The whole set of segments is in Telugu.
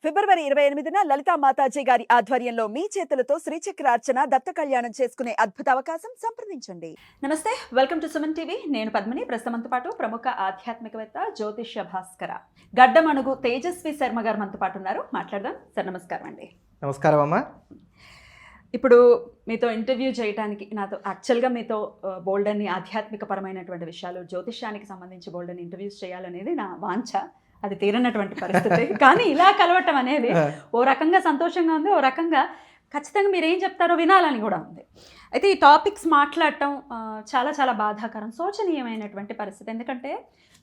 ఫిబ్రవరి 28న లలితా మాతాజీ గారి ఆధ్వర్యంలో మీ చేతులతో శ్రీచక్రార్చన దత్త కళ్యాణం చేసుకునే అద్భుత అవకాశం సంప్రదించండి. నమస్తే, వెల్కమ్ టు సుమన్ టీవీ. నేను పద్మిని. ప్రస్తుతంతో పాటు ప్రముఖ ఆధ్యాత్మికవేత్త జ్యోతిష్య భాస్కర గడ్డమణుగు తేజస్వి శర్మ గారు మనతో పాటు ఉన్నారు. మాట్లాడదాం సార్. నమస్కారం అండి. నమస్కారం అమ్మా. ఇప్పుడు మీతో ఇంటర్వ్యూ చేయడానికి నాతో యాక్చువల్గా మీతో బోల్డన్ని ఆధ్యాత్మిక పరమైనటువంటి విషయాలు, జ్యోతిష్యానికి సంబంధించి బోల్డన్ని ఇంటర్వ్యూస్ చేయాలనేది నా వాంఛ. అది తీరనటువంటి పరిస్థితి. కానీ ఇలా కలవటం అనేది ఓ రకంగా సంతోషంగా ఉంది, ఓ రకంగా ఖచ్చితంగా మీరు ఏం చెప్తారో వినాలని కూడా ఉంది. అయితే ఈ టాపిక్స్ మాట్లాడటం చాలా చాలా బాధాకరం, శోచనీయమైనటువంటి పరిస్థితి. ఎందుకంటే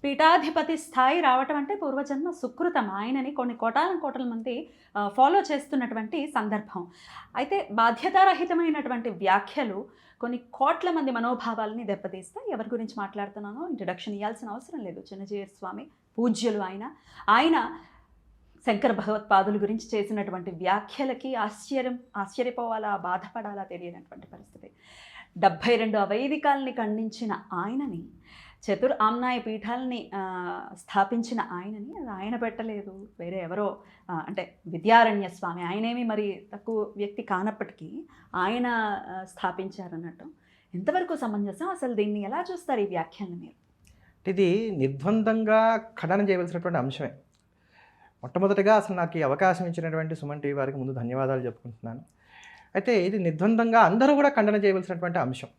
పీఠాధిపతి స్థాయి రావటం అంటే పూర్వజన్మ సుకృతం. ఆయనని కొన్ని కోటాల మంది ఫాలో చేస్తున్నటువంటి సందర్భం. అయితే బాధ్యతారహితమైనటువంటి వ్యాఖ్యలు కొన్ని కోట్ల మంది మనోభావాలని దెబ్బతీస్తే ఎవరి గురించి మాట్లాడుతున్నానో ఇంట్రడక్షన్ ఇవ్వాల్సిన అవసరం లేదు. చిన్నజీయర్ స్వామి పూజ్యులు ఆయన శంకర భగవత్పాదుల గురించి చేసినటువంటి వ్యాఖ్యలకి ఆశ్చర్యపోవాలా, బాధపడాలా తెలియనటువంటి పరిస్థితి. 72 అవైదికాలని ఖండించిన ఆయనని, ఆమ్నాయ పీఠాలని స్థాపించిన ఆయనని ఆయన పెట్టలేదు, వేరే ఎవరో, అంటే విద్యారణ్య స్వామి, ఆయనేమి మరి తక్కువ వ్యక్తి కానప్పటికీ ఆయన స్థాపించారన్నట్టు. ఎంతవరకు సమంజసం? అసలు దీన్ని ఎలా చూస్తారు ఈ వ్యాఖ్యలను మీరు? ఇది నిర్ద్వందంగా ఖండన చేయవలసినటువంటి అంశమే. మొట్టమొదటిగా అసలు నాకు ఈ అవకాశం ఇచ్చినటువంటి సుమన్ టీవీ వారికి ముందు ధన్యవాదాలు చెప్పుకుంటున్నాను. అయితే ఇది నిర్ద్వందంగా అందరూ కూడా ఖండన చేయవలసినటువంటి అంశం.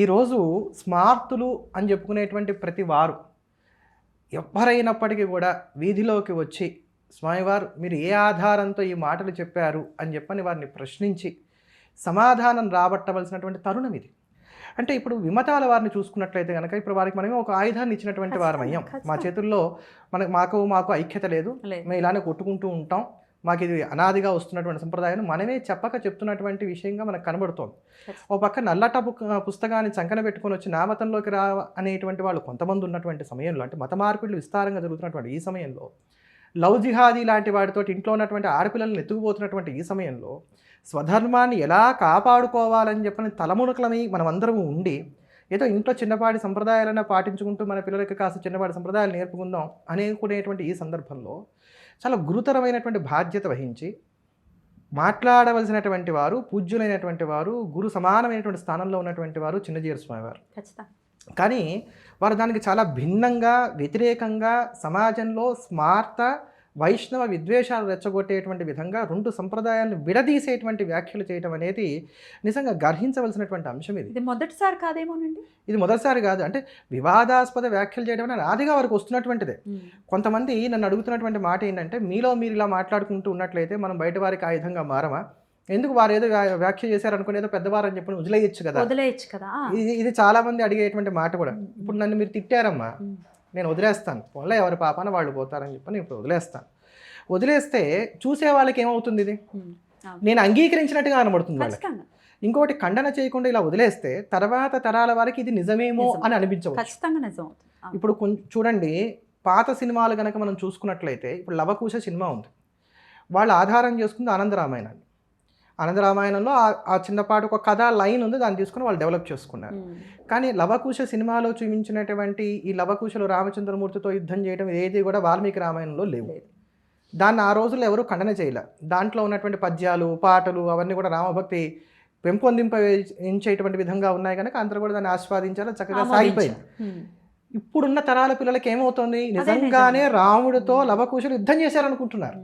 ఈరోజు స్మార్తులు అని చెప్పుకునేటువంటి ప్రతి వారు ఎవరైనప్పటికీ కూడా వీధిలోకి వచ్చి స్వామివారు మీరు ఏ ఆధారంతో ఈ మాటలు చెప్పారు అని చెప్పని వారిని ప్రశ్నించి సమాధానం రాబట్టవలసినటువంటి తరుణం ఇది. అంటే ఇప్పుడు విమతాల వారిని చూసుకున్నట్లయితే కనుక ఇప్పుడు వారికి మనమే ఒక ఆయుధాన్ని ఇచ్చినటువంటి వారం అయ్యాం. మా చేతుల్లో మాకు ఐక్యత లేదు, మేము ఇలానే కొట్టుకుంటూ ఉంటాం, మాకు ఇది అనాదిగా వస్తున్నటువంటి సంప్రదాయం మనమే చెప్తున్నటువంటి విషయంగా మనకు కనబడుతోంది. ఓ పక్క నల్లట పుస్తకాన్ని చంకన పెట్టుకొని వచ్చి నా మతంలోకి రా అనేటువంటి వాళ్ళు కొంతమంది ఉన్నటువంటి సమయంలో, అంటే మత మార్పిడులు విస్తారంగా జరుగుతున్నటువంటి ఈ సమయంలో, లవ్ జిహాదీ లాంటి వాటితో ఇంట్లో ఉన్నటువంటి ఆడపిల్లలను ఎత్తుకుపోతున్నటువంటి ఈ సమయంలో స్వధర్మాన్ని ఎలా కాపాడుకోవాలని చెప్పని తలమునకలమై మనమందరం ఉండి ఏదో ఇంట్లో చిన్నపాటి సంప్రదాయాలన్నా పాటించుకుంటూ మన పిల్లలకి కాస్త చిన్నపాటి సంప్రదాయాలు నేర్పుకుందాం అనుకునేటువంటి ఈ సందర్భంలో చాలా గురుతరమైనటువంటి బాధ్యత వహించి మాట్లాడవలసినటువంటి వారు, పూజ్యులైనటువంటి వారు, గురు సమానమైనటువంటి స్థానంలో ఉన్నటువంటి వారు చిన్నజీయర్ స్వామి వారు. కానీ వారు దానికి చాలా భిన్నంగా, వ్యతిరేకంగా సమాజంలో స్మార్త వైష్ణవ విద్వేషాలు రెచ్చగొట్టేటువంటి విధంగా రెండు సంప్రదాయాలను విడదీసేటువంటి వ్యాఖ్యలు చేయడం అనేది నిజంగా గర్హించవలసినటువంటి అంశం. ఇది మొదటిసారి కాదేమోనండి. ఇది మొదటిసారి కాదు. అంటే వివాదాస్పద వ్యాఖ్యలు చేయడం అనేది ఆదిగా వారికి వస్తున్నటువంటిదే. కొంతమంది నన్ను అడుగుతున్నటువంటి మాట ఏంటంటే, మీలో మీరు ఇలా మాట్లాడుకుంటూ ఉన్నట్లయితే మనం బయట వారికి ఆయుధంగా మారమా, ఎందుకు వారు ఏదో వ్యాఖ్య చేశారనుకుని ఏదో పెద్దవారు అని చెప్పి వదిలేయచ్చు కదా. ఇది చాలా మంది అడిగేటువంటి మాట కూడా. ఇప్పుడు నన్ను మీరు తిట్టారమ్మా, నేను వదిలేస్తాను, పోలే ఎవరి పాపాన వాళ్ళు పోతారని చెప్పి నేను ఇప్పుడు వదిలేస్తే చూసే వాళ్ళకి ఏమవుతుంది, ఇది నేను అంగీకరించినట్టుగా కనబడుతుంది వాళ్ళకి. ఇంకోటి ఖండన చేయకుండా ఇలా వదిలేస్తే తర్వాత తరాల వారికి ఇది నిజమేమో అని అనిపించవచ్చు. ఇప్పుడు చూడండి, పాత సినిమాలు కనుక మనం చూసుకున్నట్లయితే, ఇప్పుడు లవకుశ సినిమా ఉంది, వాళ్ళు ఆధారం చేసుకుంది ఆనందరామాయణాన్ని. ఆనందరామాయణంలో ఆ చిన్నపాటి ఒక కథ లైన్ ఉంది, దాన్ని తీసుకుని వాళ్ళు డెవలప్ చేసుకున్నారు. కానీ లవకుశ సినిమాలో చూపించినటువంటి ఈ లవకుశలు రామచంద్రమూర్తితో యుద్ధం చేయడం ఏది కూడా వాల్మీకి రామాయణంలో లేవు. దాన్ని ఆ రోజుల్లో ఎవరు ఖండన చేయలే. దాంట్లో ఉన్నటువంటి పద్యాలు, పాటలు అవన్నీ కూడా రామభక్తి పెంపొందించేటువంటి విధంగా ఉన్నాయి కనుక అందరూ కూడా దాన్ని ఆస్వాదించాలి, చక్కగా సాగిపోయింది. ఇప్పుడున్న తరాల పిల్లలకి ఏమవుతుంది, నిజంగానే రాముడితో లవకుశలు యుద్ధం చేశారనుకుంటున్నారు.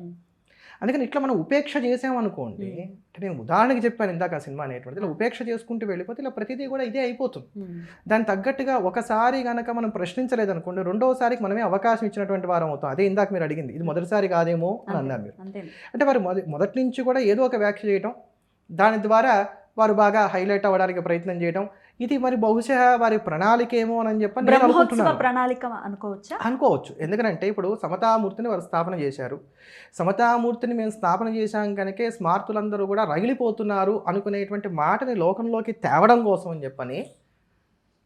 అందుకని ఇట్లా మనం ఉపేక్ష చేసామనుకోండి, అంటే నేను ఉదాహరణకి చెప్పాను ఇందాక ఆ సినిమా అనేటువంటిది, ఇలా ఉపేక్ష చేసుకుంటూ వెళ్ళిపోతే ఇలా ప్రతిదీ కూడా ఇదే అయిపోతుంది. దానికి తగ్గట్టుగా ఒకసారి కనుక మనం ప్రశ్నించలేదనుకోండి, రెండోసారికి మనమే అవకాశం ఇచ్చినటువంటి వారం అవుతాం. అదే ఇందాక మీరు అడిగింది, ఇది మొదటిసారి కాదేమో అని అన్నారు మీరు. అంటే వారు మొదటి నుంచి కూడా ఏదో ఒక వ్యాఖ్య చేయటం, దాని ద్వారా వారు బాగా హైలైట్ అవ్వడానికి ప్రయత్నం చేయడం, ఇది మరి బహుశా వారి ప్రణాళిక ఏమో అని చెప్పి నేను అనుకుంటున్నాను. ప్రణాళిక అనుకోవచ్చు. ఎందుకంటే ఇప్పుడు సమతామూర్తిని వారు స్థాపన చేశారు. సమతామూర్తిని మేము స్థాపన చేశాం కనుకే స్మార్తులందరూ కూడా రగిలిపోతున్నారు అనుకునేటువంటి మాటని లోకంలోకి తేవడం కోసం అని చెప్పని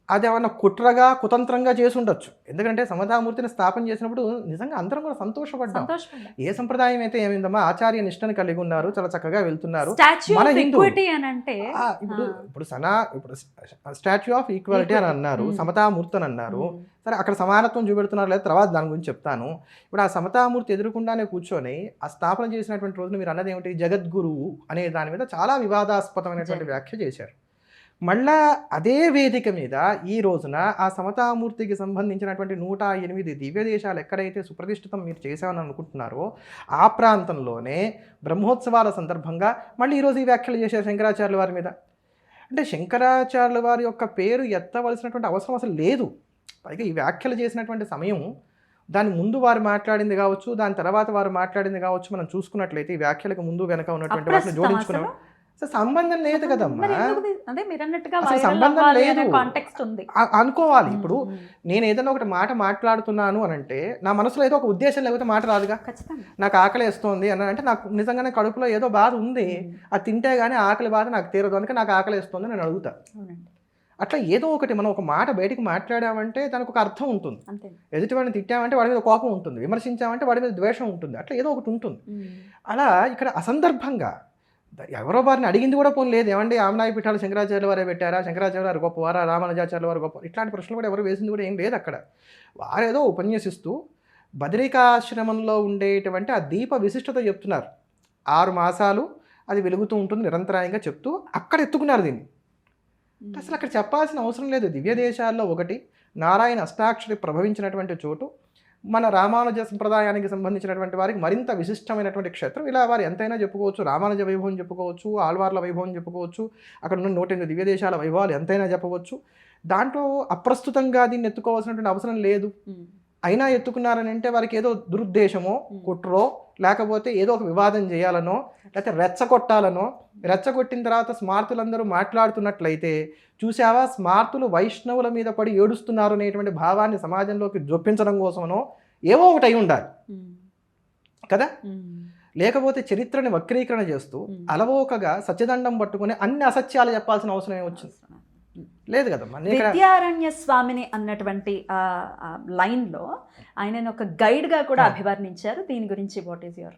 అదేమన్నా కుట్రగా కుతంత్రంగా చేసి ఉండొచ్చు. ఎందుకంటే సమతామూర్తిని స్థాపన చేసినప్పుడు నిజంగా అందరం కూడా సంతోషపడ్డాం. ఏ సంప్రదాయం అయితే ఏమైందమ్మా, ఆచార్య నిష్టను కలిగి ఉన్నారు, చాలా చక్కగా వెళ్తున్నారు. మన హిందువులు ఇప్పుడు స్టాచ్యూ ఆఫ్ ఈక్వాలిటీ అని అన్నారు, సమతామూర్తి అని అన్నారు. సరే, అక్కడ సమానత్వం చూపెడుతున్నారు లేదా తర్వాత దాని గురించి చెప్తాను. ఇప్పుడు ఆ సమతామూర్తి ఎదురుకుండానే కూర్చొని ఆ స్థాపన చేసినటువంటి రోజున మీరు అన్నది ఏమిటి, జగద్గురువు అనే దాని మీద చాలా వివాదాస్పదమైనటువంటి వ్యాఖ్య చేశారు. మళ్ళా అదే వేదిక మీద ఈ రోజున ఆ సమతామూర్తికి సంబంధించినటువంటి 108 దివ్య దేశాలు ఎక్కడైతే సుప్రతిష్ఠితం మీరు చేశామని అనుకుంటున్నారో ఆ ప్రాంతంలోనే బ్రహ్మోత్సవాల సందర్భంగా మళ్ళీ ఈరోజు ఈ వ్యాఖ్యలు చేశారు శంకరాచార్యుల వారి మీద. అంటే శంకరాచార్యుల వారి యొక్క పేరు ఎత్తవలసినటువంటి అవసరం అసలు లేదు. పైగా ఈ వ్యాఖ్యలు చేసినటువంటి సమయం, దాని ముందు వారు మాట్లాడింది కావచ్చు, దాని తర్వాత వారు మాట్లాడింది కావచ్చు, మనం చూసుకున్నట్లయితే ఈ వ్యాఖ్యలకు ముందు వెనక ఉన్నటువంటి వాటిని జోడించుకున్నాం. అసలు సంబంధం లేదు కదమ్మా, అసలు సంబంధం లేదు అనుకోవాలి. ఇప్పుడు నేను ఏదైనా ఒకటి మాట మాట్లాడుతున్నాను అని అంటే నా మనసులో ఏదో ఒక ఉద్దేశం లేకపోతే మాట రాదుగా. నాకు ఆకలి వేస్తుంది అని అంటే నాకు నిజంగానే కడుపులో ఏదో బాధ ఉంది, అది తింటే కానీ ఆకలి బాధ నాకు తీరదు, అందుకే నాకు ఆకలి వేస్తుంది నేను అడుగుతా. అట్లా ఏదో ఒకటి మనం ఒక మాట బయటికి మాట్లాడామంటే దానికి ఒక అర్థం ఉంటుంది. ఎదుటివాడిని తిట్టామంటే వాడి మీద కోపం ఉంటుంది, విమర్శించామంటే వాడి మీద ద్వేషం ఉంటుంది, అట్లా ఏదో ఒకటి ఉంటుంది. అలా ఇక్కడ అసందర్భంగా ఎవరో వారిని అడిగింది కూడా పోనీ లేదు, ఏమండి ఆమ్నాయ పీఠాలు శంకరాచార్యుల వారే పెట్టారా, శంకరాచార్య వారు గొప్పవారా, రామానుజాచార్యుల వారు గొప్ప, ఇట్లాంటి ప్రశ్నలు కూడా ఎవరు వేసింది కూడా ఏం లేదు. అక్కడ వారేదో ఉపన్యసిస్తూ బదరికాశ్రమంలో ఉండేటువంటి ఆ దీప విశిష్టత చెప్తున్నారు. 6 మాసాలు అది వెలుగుతూ ఉంటుంది నిరంతరాయంగా చెప్తూ అక్కడ ఎత్తుకున్నారు దీన్ని. అసలు అక్కడ చెప్పాల్సిన అవసరం లేదు. దివ్య దేశాల్లో ఒకటి నారాయణ అష్టాక్షరి ప్రభవించినటువంటి చోటు, మన రామానుజ సంప్రదాయానికి సంబంధించినటువంటి వారికి మరింత విశిష్టమైనటువంటి క్షేత్రం. ఇలా వారు ఎంతైనా చెప్పుకోవచ్చు, రామానుజ వైభవం చెప్పుకోవచ్చు, ఆళ్వార్ల వైభవం చెప్పుకోవచ్చు, అక్కడ ఉన్న 108 దివ్య దేశాల వైభవాలు ఎంతైనా చెప్పవచ్చు. దాంట్లో అప్రస్తుతంగా దీన్ని ఎత్తుకోవాల్సినటువంటి అవసరం లేదు. అయినా ఎత్తుకున్నారని అంటే వారికి ఏదో దురుద్దేశమో కుట్రో లేకపోతే ఏదో ఒక వివాదం చేయాలనో లేకపోతే రెచ్చగొట్టాలనో, రెచ్చగొట్టిన తర్వాత స్మార్తులందరూ మాట్లాడుతున్నట్లయితే చూసావా స్మార్తులు వైష్ణవుల మీద పడి ఏడుస్తున్నారు అనేటువంటి భావాన్ని సమాజంలోకి జొప్పించడం కోసమనో ఏవో ఒకటి అయి ఉండాలి కదా. లేకపోతే చరిత్రని వక్రీకరణ చేస్తూ అలవోకగా సత్యదండం పట్టుకుని అన్ని అసత్యాలు చెప్పాల్సిన అవసరం ఏమొచ్చింది, లేదు కదమ్మా. విద్యారణ్య స్వామిని అన్నటువంటి లైన్లో ఆయన ఒక గైడ్గా కూడా అభివర్ణించారు. దీని గురించి వాట్ ఈస్ యువర్,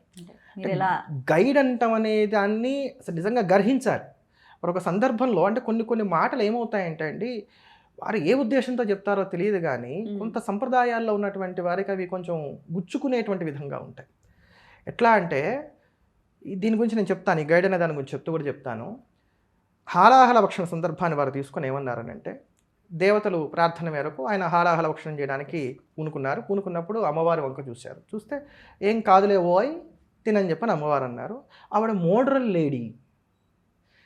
మీరు ఎలా గైడ్ అంటాం అనే దాన్ని నిజంగా గర్హించాలి. మరి ఒక సందర్భంలో అంటే కొన్ని మాటలు ఏమవుతాయంటే అండి, వారు ఏ ఉద్దేశంతో చెప్తారో తెలియదు కానీ కొంత సంప్రదాయాల్లో ఉన్నటువంటి వారికి అవి కొంచెం గుచ్చుకునేటువంటి విధంగా ఉంటాయి. ఎట్లా అంటే దీని గురించి నేను చెప్తాను, ఈ గైడ్ అనే దాని గురించి చెప్తూ కూడా చెప్తాను. హాలాహల భక్షణ సందర్భాన్ని వారు తీసుకొని ఏమన్నారనంటే, దేవతలు ప్రార్థన మేరకు ఆయన హాలాహల భక్షణం చేయడానికి పూనుకున్నప్పుడు అమ్మవారి వంక చూశారు. చూస్తే ఏం కాదులే ఓయ్ తినని చెప్పని అమ్మవారు అన్నారు. ఆవిడ మోడ్రన్ లేడీ.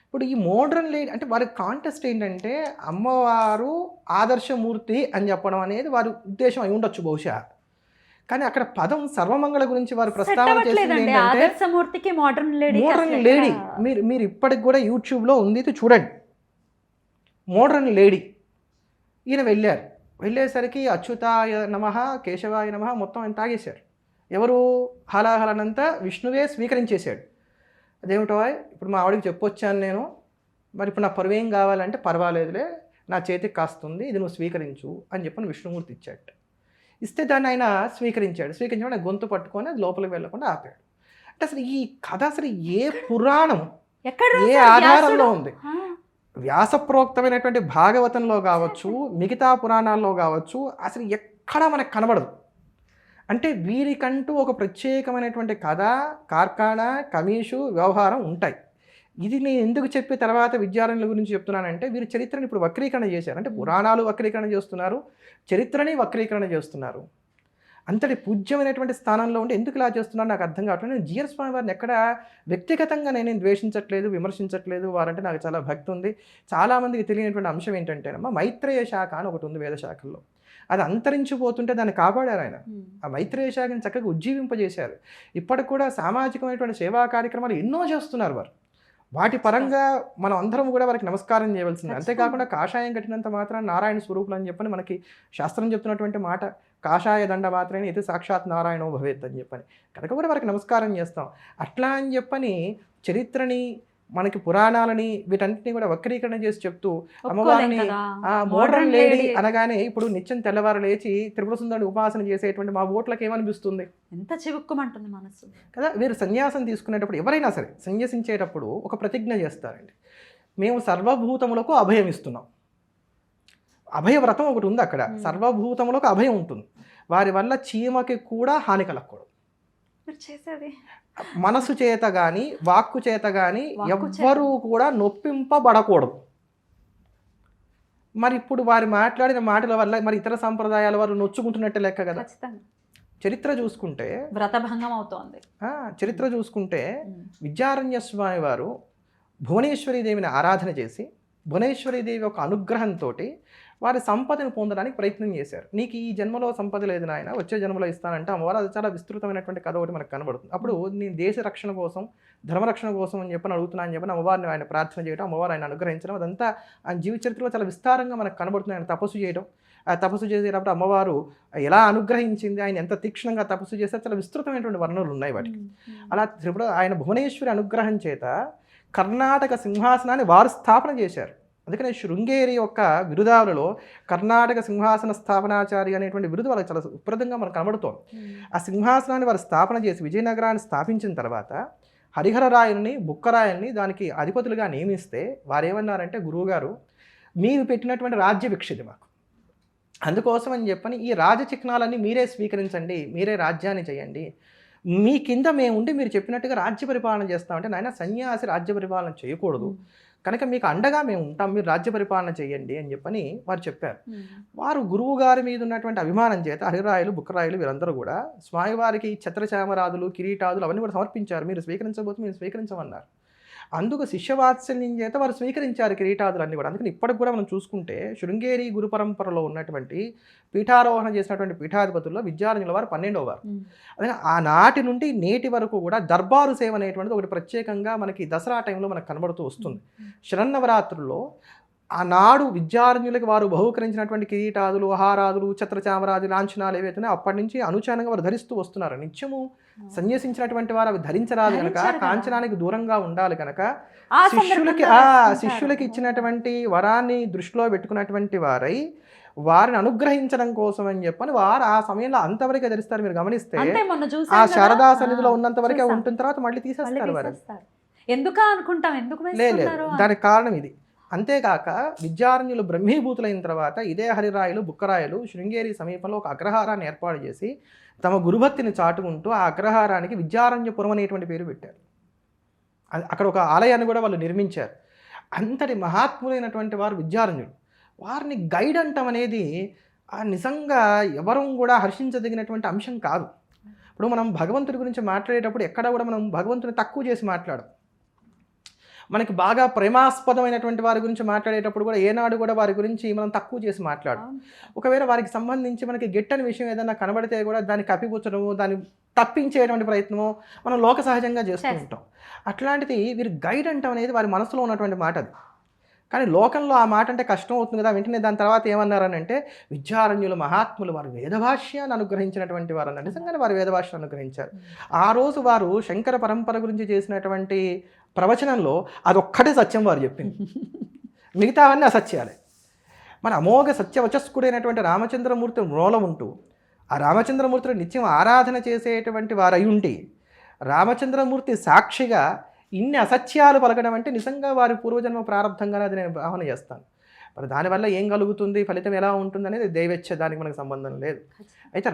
ఇప్పుడు ఈ మోడ్రన్ లేడీ అంటే వారి కాంటెస్ట్ ఏంటంటే అమ్మవారు ఆదర్శమూర్తి అని చెప్పడం అనేది వారి ఉద్దేశం అయి ఉండొచ్చు బహుశా. కానీ అక్కడ పదం సర్వమంగళ గురించి వారు ప్రస్తావన చేసింది ఏంటంటే మోడ్రన్ లేడీ. మీరు ఇప్పటికి కూడా యూట్యూబ్లో ఉంది, ఇది చూడండి. మోడ్రన్ లేడీ ఈయన వెళ్ళేసరికి అచ్యుతాయ నమః కేశవాయ నమః మొత్తం ఆయన తాగేశారు. ఎవరు హలాహలనంతా విష్ణువే స్వీకరించేశాడు. అదేమిటో ఇప్పుడు మా ఆవిడకి చెప్పొచ్చాను నేను, మరి ఇప్పుడు నా పరువేం కావాలంటే పర్వాలేదులే నా చేతికి కాస్తుంది, ఇది నువ్వు స్వీకరించు అని చెప్పని విష్ణుమూర్తి ఇచ్చాడు. ఇస్తే దాన్ని ఆయన స్వీకరించడం గొంతు పట్టుకొని అది లోపలికి వెళ్ళకుండా ఆపాడు. అంటే అసలు ఈ కథ అసలు ఏ పురాణం ఏ ఆధారంలో ఉంది? వ్యాసప్రోక్తమైనటువంటి భాగవతంలో కావచ్చు, మిగతా పురాణాల్లో కావచ్చు, అసలు ఎక్కడా మనకు కనబడదు. అంటే వీరికంటూ ఒక ప్రత్యేకమైనటువంటి కథ, కార్ఖానా, కమీషు, వ్యవహారం ఉంటాయి. ఇది నేను ఎందుకు చెప్పి తర్వాత విద్యారణ్యుల గురించి చెప్తున్నానంటే, వీరి చరిత్రను ఇప్పుడు వక్రీకరణ చేశారు. అంటే పురాణాలు వక్రీకరణ చేస్తున్నారు, చరిత్రని వక్రీకరణ చేస్తున్నారు. అంతటి పూజ్యమైనటువంటి స్థానంలో ఉండి ఎందుకు ఇలా చేస్తున్నారు నాకు అర్థం కావట్లేదు. నేను జిఆర్ స్వామి వారిని ఎక్కడ వ్యక్తిగతంగా నేను ద్వేషించట్లేదు, విమర్శించట్లేదు. వారంటే నాకు చాలా భక్తి ఉంది. చాలామందికి తెలియనటువంటి అంశం ఏంటంటేనమ్మా, మైత్రేయ శాఖ అని ఒకటి ఉంది వేద శాఖల్లో. అది అంతరించిపోతుంటే దాన్ని కాపాడారు ఆయన. ఆ మైత్రేయ శాఖని చక్కగా ఉజ్జీవింపజేశారు. ఇప్పటికి కూడా సామాజికమైనటువంటి సేవా కార్యక్రమాలు ఎన్నో చేస్తున్నారు వారు. వాటి పరంగా మనం అందరం కూడా వారికి నమస్కారం చేయవలసింది. అంతేకాకుండా కాషాయం కట్టినంత మాత్రం నారాయణ స్వరూపులు అని చెప్పని మనకి శాస్త్రం చెప్తున్నటువంటి మాట, కాషాయ దండ మాత్రమే ఇది సాక్షాత్ నారాయణో భవేత్ అని చెప్పని, కనుక కూడా వారికి నమస్కారం చేస్తాం. అట్లా అని చెప్పని చరిత్రని మనకి పురాణాలని వీటన్నిటిని కూడా వక్రీకరణ చేసి చెప్తూ ఒప్పుకోలేం అమ్మవారిని కదా. మోడర్న్ లేడీ అనగానే ఇప్పుడు నిత్యం తెల్లవారు లేచి త్రిపుర సుందరుని ఉపాసన చేసేటువంటి మా ఓట్లకి ఏమనిపిస్తుంది ఎంత చివుక్కుమంటుంది మనసు. కదా. వీరు సన్యాసం తీసుకునేటప్పుడు ఎవరైనా సరే సన్యసించేటప్పుడు ఒక ప్రతిజ్ఞ చేస్తారండి. మేము సర్వభూతములకు అభయం ఇస్తున్నాం. అభయవ్రతం ఒకటి ఉంది అక్కడ. సర్వభూతములకు అభయం ఉంటుంది. వారి వల్ల చీమకి కూడా హాని కలగకూడదు. చేసేది మనసు చేత కానీ వాక్కు చేత కానీ ఎవ్వరూ కూడా నొప్పింపబడకూడదు. మరి ఇప్పుడు వారి మాట్లాడిన మాటల వల్ల మరి ఇతర సంప్రదాయాల వారు నొచ్చుకుంటున్నట్టే లెక్క కదా. చరిత్ర చూసుకుంటే వ్రతభంగం అవుతోంది. చరిత్ర చూసుకుంటే విద్యారణ్య స్వామి వారు భువనేశ్వరీదేవిని ఆరాధన చేసి భువనేశ్వరీదేవి యొక్క అనుగ్రహంతో వారి సంపదను పొందడానికి ప్రయత్నం చేశారు. నీకు ఈ జన్మలో సంపద లేదు నాయన, వచ్చే జన్మలో ఇస్తానంటే అమ్మవారు అది చాలా విస్తృతమైనటువంటి కథ ఒకటి మనకు కనబడుతుంది. అప్పుడు నేను దేశ రక్షణ కోసం ధర్మరక్షణ కోసం అని చెప్పని అడుగుతున్నాను అని చెప్పని అమ్మవారిని ఆయన ప్రార్థన చేయడం, అమ్మవారు ఆయన అనుగ్రహించడం, అదంతా ఆయన జీవిత చరిత్రలో చాలా విస్తారంగా మనకు కనబడుతుంది. ఆయన తపస్సు చేయడం, ఆ తపస్సు చేసేటప్పుడు అమ్మవారు ఎలా అనుగ్రహించింది, ఆయన ఎంత తీక్షణంగా తపస్సు చేస్తే చాలా విస్తృతమైనటువంటి వర్ణనలు ఉన్నాయి వాటికి. అలా త్రిపుర ఆయన భువనేశ్వరి అనుగ్రహం చేత కర్ణాటక సింహాసనాన్ని వారు స్థాపన చేశారు. అందుకనే శృంగేరి యొక్క బిరుదావులలో కర్ణాటక సింహాసన స్థాపనాచారి అనేటువంటి బిరుదు వాళ్ళకి చాలా సుప్రదంగా మనకు కనబడుతోంది. ఆ సింహాసనాన్ని వారు స్థాపన చేసి విజయనగరాన్ని స్థాపించిన తర్వాత హరిహరరాయల్ని బుక్కరాయల్ని దానికి అధిపతులుగా నియమిస్తే వారు ఏమన్నారంటే, గురువుగారు మీరు పెట్టినటువంటి రాజ్య విక్షిది మాకు, అందుకోసం అని చెప్పని ఈ రాజచిహ్నాలన్నీ మీరే స్వీకరించండి, మీరే రాజ్యాన్ని చేయండి, మీ కింద మేము ఉండి మీరు చెప్పినట్టుగా రాజ్య పరిపాలన చేస్తామంటే, నాయన సన్యాసి రాజ్య పరిపాలన చేయకూడదు కనుక మీకు అండగా మేము ఉంటాం, మీరు రాజ్య పరిపాలన చేయండి అని చెప్పని వారు చెప్పారు. వారు గురువు గారి మీద ఉన్నటువంటి అభిమానం చేత హరిరాయలు బుక్కరాయలు వీరందరూ కూడా స్వామివారికి ఛత్రచామరాదులు కిరీటాదులు అవన్నీ కూడా సమర్పించారు. మీరు స్వీకరించబోతే మీరు స్వీకరించమన్నారు. అందుకు శిష్యవాత్సల్యం చేత వారు స్వీకరించారు కిరీటాదులన్నీ కూడా. అందుకని ఇప్పటికి కూడా మనం చూసుకుంటే శృంగేరి గురు పరంపరలో ఉన్నటువంటి పీఠారోహణ చేసినటువంటి పీఠాధిపతుల్లో విద్యారణ్యుల వారు 12వ వారు. అదే ఆనాటి నుండి నేటి వరకు కూడా దర్బారు సేవ అనేటువంటిది ఒకటి ప్రత్యేకంగా మనకి దసరా టైంలో మనకు కనబడుతూ వస్తుంది. శరన్నవరాత్రుల్లో ఆనాడు విద్యారణ్యులకి వారు బహుకరించినటువంటి కిరీటాదులు హారాదులు ఛత్రచామరాది లాంఛనాలు ఏవైతే అప్పటి నుంచి అనుచానంగా వారు ధరిస్తూ వస్తున్నారు. నిత్యము సన్యసించినటువంటి వారు అవి ధరించరాదు కనుక, కాంచనానికి దూరంగా ఉండాలి కనుక శిష్యులకి ఇచ్చినటువంటి వరాన్ని దృష్టిలో పెట్టుకున్నటువంటి వారై వారిని అనుగ్రహించడం కోసం అని చెప్పని వారు ఆ సమయంలో అంతవరకే ధరిస్తారు. మీరు గమనిస్తే ఆ శారదా సన్నిధిలో ఉన్నంత వరకే ఉంటుంది, తర్వాత మళ్ళీ తీసేస్తారు వారు. ఎందుకు అనుకుంటాం, ఎందుకు లేదు, దానికి కారణం ఇది. అంతేకాక విద్యారణ్యులు బ్రహ్మీభూతులైన తర్వాత ఇదే హరిరాయలు బుక్కరాయలు శృంగేరి సమీపంలో ఒక అగ్రహారాన్ని ఏర్పాటు చేసి తమ గురుభక్తిని చాటుకుంటూ ఆ అగ్రహారానికి విద్యారణ్యపురం అనేటువంటి పేరు పెట్టారు. అక్కడ ఒక ఆలయాన్ని కూడా వాళ్ళు నిర్మించారు. అంతటి మహాత్ములైనటువంటి వారు విద్యారణ్యులు. వారిని గైడ్ అంటాం అనేది నిజంగా ఎవరూ కూడా హర్షించదగినటువంటి అంశం కాదు. ఇప్పుడు మనం భగవంతుడి గురించి మాట్లాడేటప్పుడు ఎక్కడ కూడా మనం భగవంతుని తక్కువ చేసి మాట్లాడం. మనకి బాగా ప్రేమాస్పదమైనటువంటి వారి గురించి మాట్లాడేటప్పుడు కూడా ఏనాడు కూడా వారి గురించి మనం తక్కువ చేసి మాట్లాడం. ఒకవేళ వారికి సంబంధించి మనకి గిట్టని విషయం ఏదైనా కనబడితే కూడా దాన్ని కప్పిపుచ్చడము, దాన్ని తప్పించేటువంటి ప్రయత్నము మనం లోక సహజంగా చేస్తూ ఉంటాం. అట్లాంటిది వీరు గైడ్ అంటాం అనేది వారి మనసులో ఉన్నటువంటి మాట అది. కానీ లోకంలో ఆ మాట అంటే కష్టం అవుతుంది కదా. వెంటనే దాని తర్వాత ఏమన్నారని అంటే, విద్యారణ్యులు మహాత్ములు వారు వేదభాష్యాన్ని అనుగ్రహించినటువంటి వారు అన్నారు. నిజంగానే వారు వేదభాష్యాన్ని అనుగ్రహించారు. ఆ రోజు వారు శంకర పరంపర గురించి చేసినటువంటి ప్రవచనంలో అదొక్కటే సత్యం వారు చెప్పింది, మిగతావన్నీ అసత్యాలే. మన అమోఘ సత్యవచస్కుడైనటువంటి రామచంద్రమూర్తి మూలం ఉంటూ ఆ రామచంద్రమూర్తిని నిత్యం ఆరాధన చేసేటువంటి వారు అయి ఉండి రామచంద్రమూర్తి సాక్షిగా ఇన్ని అసత్యాలు పలకడం అంటే నిజంగా వారి పూర్వజన్మ ప్రారంభంగానే అది నేను భావన చేస్తాను. మరి దానివల్ల ఏం కలుగుతుంది, ఫలితం ఎలా ఉంటుంది అనేది దైవేచ్ఛ, దానికి మనకు సంబంధం లేదు. అయితే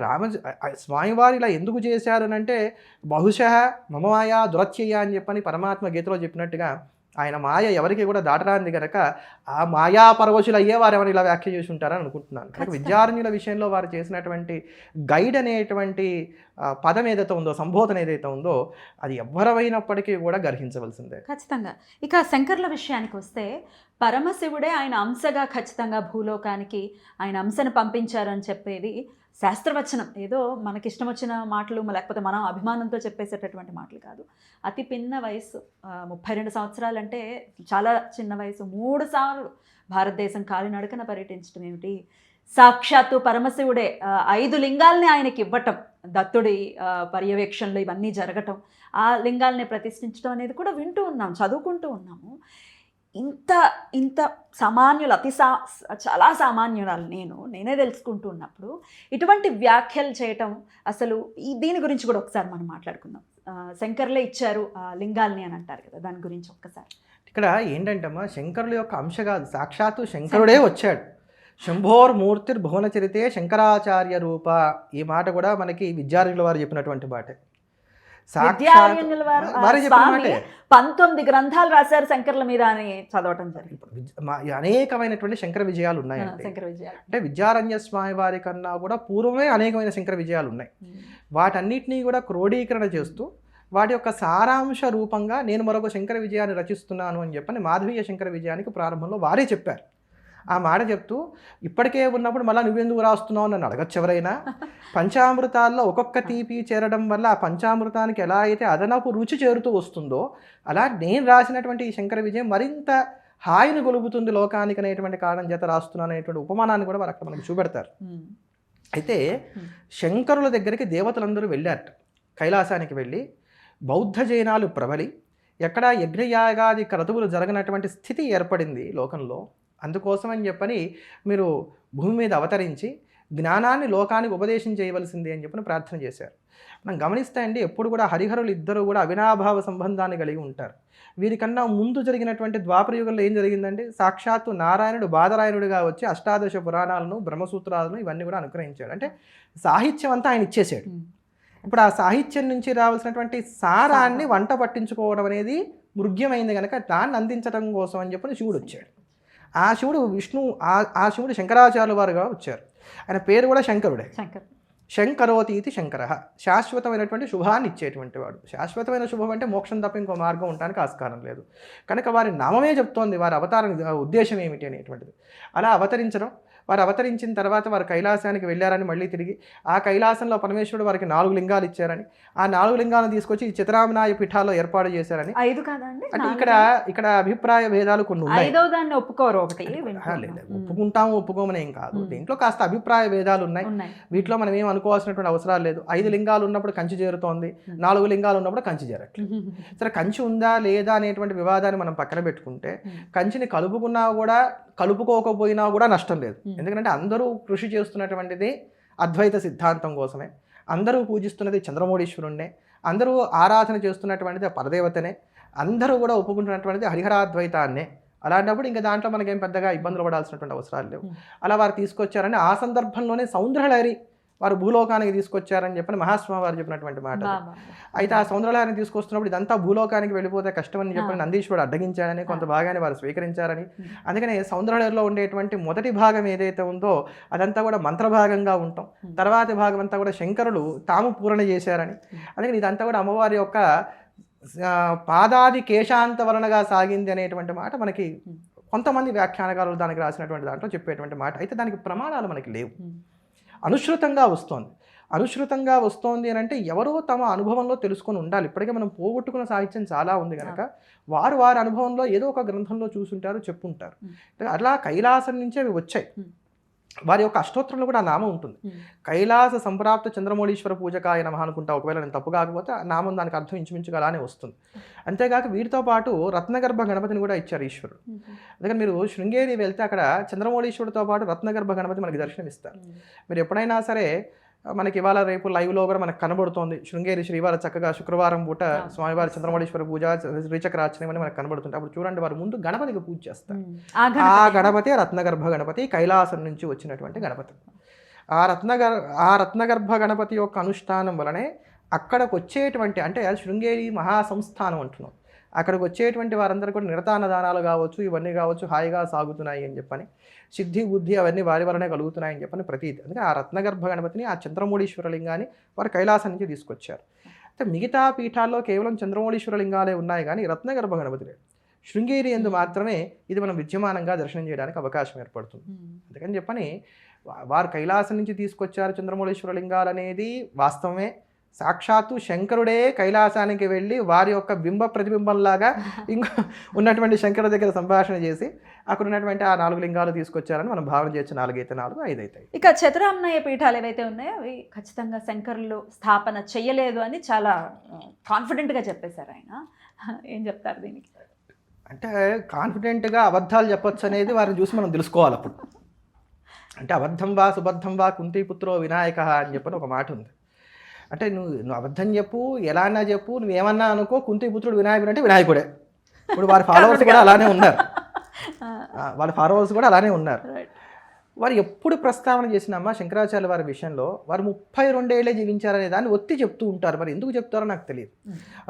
స్వామివారు ఇలా ఎందుకు చేశారు అంటే, బహుశः మమ మాయా దురత్యయ అని చెప్పని పరమాత్మ గీతలో చెప్పినట్టుగా ఆయన మాయ ఎవరికి కూడా దాటరాంది కనుక ఆ మాయా పరవశులు అయ్యే వారు ఎవరు ఇలా వ్యాఖ్య చేసి ఉంటారని అనుకుంటున్నాను. కనుక విద్యారణ్యుల విషయంలో వారు చేసినటువంటి గైడ్ అనేటువంటి పదం ఏదైతే ఉందో, సంబోధన ఏదైతే ఉందో, అది ఎవ్వరైనప్పటికీ కూడా గర్హించవలసిందే ఖచ్చితంగా. ఇక శంకర్ల విషయానికి వస్తే పరమశివుడే ఆయన అంశగా ఖచ్చితంగా భూలోకానికి ఆయన అంశను పంపించారని చెప్పేది శాస్త్రవచనం. ఏదో మనకిష్టం వచ్చిన మాటలు లేకపోతే మనం అభిమానంతో చెప్పేసేటటువంటి మాటలు కాదు. అతి పిన్న వయసు 32 సంవత్సరాలు అంటే చాలా చిన్న వయసు. 3 సార్లు భారతదేశం కాలినడకన పర్యటించడం ఏమిటి, సాక్షాత్తు పరమశివుడే 5 లింగాల్ని ఆయనకి ఇవ్వటం, దత్తుడి పర్యవేక్షణలో ఇవన్నీ జరగటం, ఆ లింగాల్ని ప్రతిష్ఠించడం అనేది కూడా వింటూ ఉన్నాం, చదువుకుంటూ ఉన్నాము. ఇంత ఇంత సామాన్యులు, చాలా సామాన్యురాలు నేనే తెలుసుకుంటూ ఉన్నప్పుడు ఇటువంటి వ్యాఖ్యలు చేయటం అసలు దీని గురించి కూడా ఒకసారి మనం మాట్లాడుకుందాం. శంకర్లే ఇచ్చారు ఆ లింగాల్ని అని అంటారు కదా, దాని గురించి ఒక్కసారి. ఇక్కడ ఏంటంటమ్మా, శంకరుల యొక్క అంశ కాదు, సాక్షాత్తు శంకరుడే వచ్చాడు. శంభోర్మూర్తిర్ భువనచరితే శంకరాచార్య రూప. ఈ మాట కూడా మనకి విద్యార్థుల వారు చెప్పినటువంటి మాట. విద్యారణ్యుల వారు స్వామి 19 గ్రంథాలు రాశారు శంకర్ల మీద అని చదవటం జరిగింది. అనేకమైనటువంటి శంకర విజయాలు ఉన్నాయండి. అంటే విద్యారణ్య స్వామి వారి కన్నా కూడా పూర్వమే అనేకమైన శంకర విజయాలు ఉన్నాయి. వాటన్నిటినీ కూడా క్రోడీకరణ చేస్తూ వాటి యొక్క సారాంశ రూపంగా నేను మరొక శంకర విజయాన్ని రచిస్తున్నాను అని చెప్పని మాధవీయ శంకర విజయానికి ప్రారంభంలో వారే చెప్పారు. ఆ మాట చెప్తూ ఇప్పటికే ఉన్నప్పుడు మళ్ళీ నువ్వెందుకు రాస్తున్నావు నన్ను అడగచ్చు ఎవరైనా. పంచామృతాల్లో ఒక్కొక్క తీపి చేరడం వల్ల ఆ పంచామృతానికి ఎలా అయితే అదనపు రుచి చేరుతూ వస్తుందో అలా నేను రాసినటువంటి ఈ శంకర విజయం మరింత హాయిని గొలుపుతుంది లోకానికి అనేటువంటి కారణం చేత రాస్తున్నాను అనేటువంటి ఉపమానాన్ని కూడా వారు అక్కడ మనకు చూపెడతారు. అయితే శంకరుల దగ్గరికి దేవతలందరూ వెళ్ళారట. కైలాసానికి వెళ్ళి బౌద్ధ జైనాలు ప్రబలి ఎక్కడ యజ్ఞయాగాది క్రతువులు జరగనటువంటి స్థితి ఏర్పడింది లోకంలో. అందుకోసం అని చెప్పని మీరు భూమి మీద అవతరించి జ్ఞానాన్ని లోకానికి ఉపదేశం చేయవలసింది అని చెప్పని ప్రార్థన చేశారు. మనం గమనిస్తే అండి, ఎప్పుడు కూడా హరిహరులు ఇద్దరు కూడా అవినాభావ సంబంధాన్ని కలిగి ఉంటారు. వీరికన్నా ముందు జరిగినటువంటి ద్వాపరయుగంలో ఏం జరిగిందండి, సాక్షాత్తు నారాయణుడు బాదరాయణుడిగా వచ్చి అష్టాదశ పురాణాలను బ్రహ్మసూత్రాలను ఇవన్నీ కూడా అనుగ్రహించాడు. అంటే సాహిత్యం అంతా ఆయన ఇచ్చేసాడు. ఇప్పుడు ఆ సాహిత్యం నుంచి రావాల్సినటువంటి సారాన్ని వంట పట్టించుకోవడం అనేది మృగ్యమైంది కనుక దాన్ని అందించడం కోసం అని చెప్పని శివుడు వచ్చాడు. ఆ శివుడు ఆ శివుడు శంకరాచార్యుల వారుగా వచ్చారు. ఆయన పేరు కూడా శంకరుడే. శంకరోతి ఇది శంకర, శాశ్వతమైనటువంటి శుభాన్ని ఇచ్చేటువంటి వాడు. శాశ్వతమైన శుభం అంటే మోక్షం తప్ప ఇంకో మార్గం ఉండడానికి ఆస్కారం లేదు కనుక వారి నామమే చెప్తోంది వారి అవతారం ఉద్దేశం ఏమిటి అనేటువంటిది. అలా అవతరించడం, వారు అవతరించిన తర్వాత వారు కైలాసానికి వెళ్ళారని మళ్ళీ తిరిగి ఆ కైలాసంలో పరమేశ్వరుడు వారికి 4 లింగాలు ఇచ్చారని, ఆ 4 లింగాలను తీసుకొచ్చి చిత్రామనాయ పీఠాల్లో ఏర్పాటు చేశారని. 5 కాదండి, అంటే ఇక్కడ అభిప్రాయ భేదాలు కొన్ని ఉన్నాయి. ఒప్పుకోరు, ఒప్పుకుంటాము ఒప్పుకోమని ఏం కాదు. దీంట్లో కాస్త అభిప్రాయ భేదాలు ఉన్నాయి. వీటిలో మనం ఏం అనుకోవాల్సినటువంటి అవసరాలు లేదు. 5 లింగాలు ఉన్నప్పుడు కంచి చేరుతోంది, 4 లింగాలు ఉన్నప్పుడు కంచి చేరట్లేదు. సరే, కంచి ఉందా లేదా అనేటువంటి వివాదాన్ని మనం పక్కన పెట్టుకుంటే కంచిని కలుపుకున్నా కూడా కలుపుకోకపోయినా కూడా నష్టం లేదు. ఎందుకంటే అందరూ కృషి చేస్తున్నటువంటిది అద్వైత సిద్ధాంతం కోసమే, అందరూ పూజిస్తున్నది చంద్రమౌళీశ్వరుణ్ణే, అందరూ ఆరాధన చేస్తున్నటువంటిది పరదేవతనే, అందరూ కూడా ఒప్పుకుంటున్నటువంటిది హరిహరాద్వైతాన్నే. అలాంటప్పుడు ఇంకా దాంట్లో మనకేం పెద్దగా ఇబ్బందులు పడాల్సినటువంటి అవసరాలు లేవు. అలా వారు తీసుకొచ్చారని ఆ సందర్భంలోనే సౌందర్యలహరి వారు భూలోకానికి తీసుకొచ్చారని చెప్పని మహాస్వామి వారు చెప్పినటువంటి మాట. అయితే ఆ సౌందర్యలహరిని తీసుకొస్తున్నప్పుడు ఇదంతా భూలోకానికి వెళ్ళిపోతే కష్టమని చెప్పని నందీశ్వరుడు అడ్డగించాడని కొంత భాగాన్ని వారు స్వీకరించారని, అందుకని సౌందర్యలహరిలో ఉండేటువంటి మొదటి భాగం ఏదైతే ఉందో అదంతా కూడా మంత్రభాగంగా ఉంటాం, తర్వాతి భాగం అంతా కూడా శంకరులు తాము పూరణ చేశారని, అందుకని ఇదంతా కూడా అమ్మవారి యొక్క పాదాది కేశాంత వలనగా సాగింది అనేటువంటి మాట మనకి కొంతమంది వ్యాఖ్యానకారులు దానికి రాసినటువంటి దాంట్లో చెప్పేటువంటి మాట. అయితే దానికి ప్రమాణాలు మనకి లేవు. అనుశ్రుతంగా వస్తోంది అని అంటే ఎవరో తమ అనుభవంలో తెలుసుకొని ఉండాలి. ఇప్పటికే మనం పోగొట్టుకున్న సాహిత్యం చాలా ఉంది కనుక వారి అనుభవంలో ఏదో ఒక గ్రంథంలో చూసుంటారు, చెప్పుంటారు. అట్లా కైలాసం నుంచే అవి వచ్చాయి. వారి యొక్క అష్టోత్తరంలో కూడా ఆ నామం ఉంటుంది. కైలాస సంప్రాప్త చంద్రమౌళీశ్వర పూజకాయ నమః అనుకుంటా, ఒకవేళ నేను తప్పు కాకపోతే ఆ నామం దానికి అర్థం ఇంచుమించుగా అలానే వస్తుంది. అంతేకాక వీటితో పాటు రత్నగర్భ గణపతిని కూడా ఇచ్చారు ఈశ్వరుడు. అందుకని మీరు శృంగేరి వెళ్తే అక్కడ చంద్రమౌళీశ్వరుడితో పాటు రత్నగర్భ గణపతి మనకి దర్శనమిస్తారు. మీరు ఎప్పుడైనా సరే మనకి ఇవాళ రేపు లైవ్లో కూడా మనకు కనబడుతోంది. శృంగేరి శ్రీవారు చక్కగా శుక్రవారం పూట స్వామివారి చంద్రమౌళీశ్వర పూజ, శ్రీచక్రార్చన అని మనకు కనబడుతుంటాయి. అప్పుడు చూడండి, వారు ముందు గణపతికి పూజ చేస్తారు. ఆ గణపతి రత్నగర్భ గణపతి, కైలాసం నుంచి వచ్చినటువంటి గణపతి. ఆ రత్నగర్భ గణపతి యొక్క అనుష్ఠానం వలనే అక్కడికి వచ్చేటువంటి, అంటే శృంగేరి మహాసంస్థానం అంటున్నాం, అక్కడికి వచ్చేటువంటి వారందరూ కూడా నిరతానదానాలు కావచ్చు, ఇవన్నీ కావచ్చు హాయిగా సాగుతున్నాయి అని చెప్పని, సిద్ధి బుద్ధి అవన్నీ వారి వలనే కలుగుతున్నాయని చెప్పని ప్రతీతి. అందుకే ఆ రత్నగర్భ గణపతిని, ఆ చంద్రమౌళీశ్వర లింగాన్ని వారు కైలాసం నుంచి తీసుకొచ్చారు. అయితే మిగతా పీఠాల్లో కేవలం చంద్రమౌళీశ్వర లింగాలే ఉన్నాయి కానీ రత్నగర్భ గణపతి లేదు. శృంగేరి యందు మాత్రమే ఇది మనం విద్యమానంగా దర్శనం చేయడానికి అవకాశం ఏర్పడుతుంది. అందుకని చెప్పని వారు కైలాసం నుంచి తీసుకొచ్చారు చంద్రమౌళీశ్వర లింగాలు అనేది వాస్తవమే, సాక్షాత్తు శంకరుడే కైలాసానికి వెళ్ళి వారి యొక్క బింబ ప్రతిబింబంలాగా ఇంకా ఉన్నటువంటి శంకరుడి దగ్గర సంభాషణ చేసి అక్కడ ఉన్నటువంటి ఆ 4 లింగాలు తీసుకొచ్చారని మనం భావన చేయొచ్చు. 4 అయితే 4, 5 అవుతాయి. ఇక చతురామ్నాయ పీఠాలు ఏవైతే ఉన్నాయో అవి ఖచ్చితంగా శంకరులు స్థాపన చెయ్యలేదు అని చాలా కాన్ఫిడెంట్గా చెప్పేశారు ఆయన. ఏం చెప్తారు దీనికి? అంటే కాన్ఫిడెంట్గా అబద్ధాలు చెప్పొచ్చు అనేది వారిని చూసి మనం తెలుసుకోవాలి. అప్పుడు అంటే అబద్ధం వా సుబద్ధం వా కుంతీపుత్రో వినాయక అని చెప్పని ఒక మాట ఉంది. అంటే నువ్వు అబద్ధం చెప్పు, ఎలా అన్నా చెప్పు, నువ్వేమన్నా అనుకో, కుంతీపుత్రుడు వినాయకుడు అంటే వినాయకుడే. ఇప్పుడు వారి ఫాలోవర్స్ కూడా అలానే ఉన్నారు. వాళ్ళ ఫాలోవర్స్ కూడా అలానే ఉన్నారు. వారు ఎప్పుడు ప్రస్తావన చేసినమ్మా శంకరాచార్య వారి విషయంలో వారు 32 ఏళ్ళే జీవించారనే దాన్ని ఒత్తి చెప్తూ ఉంటారు. మరి ఎందుకు చెప్తారో నాకు తెలియదు.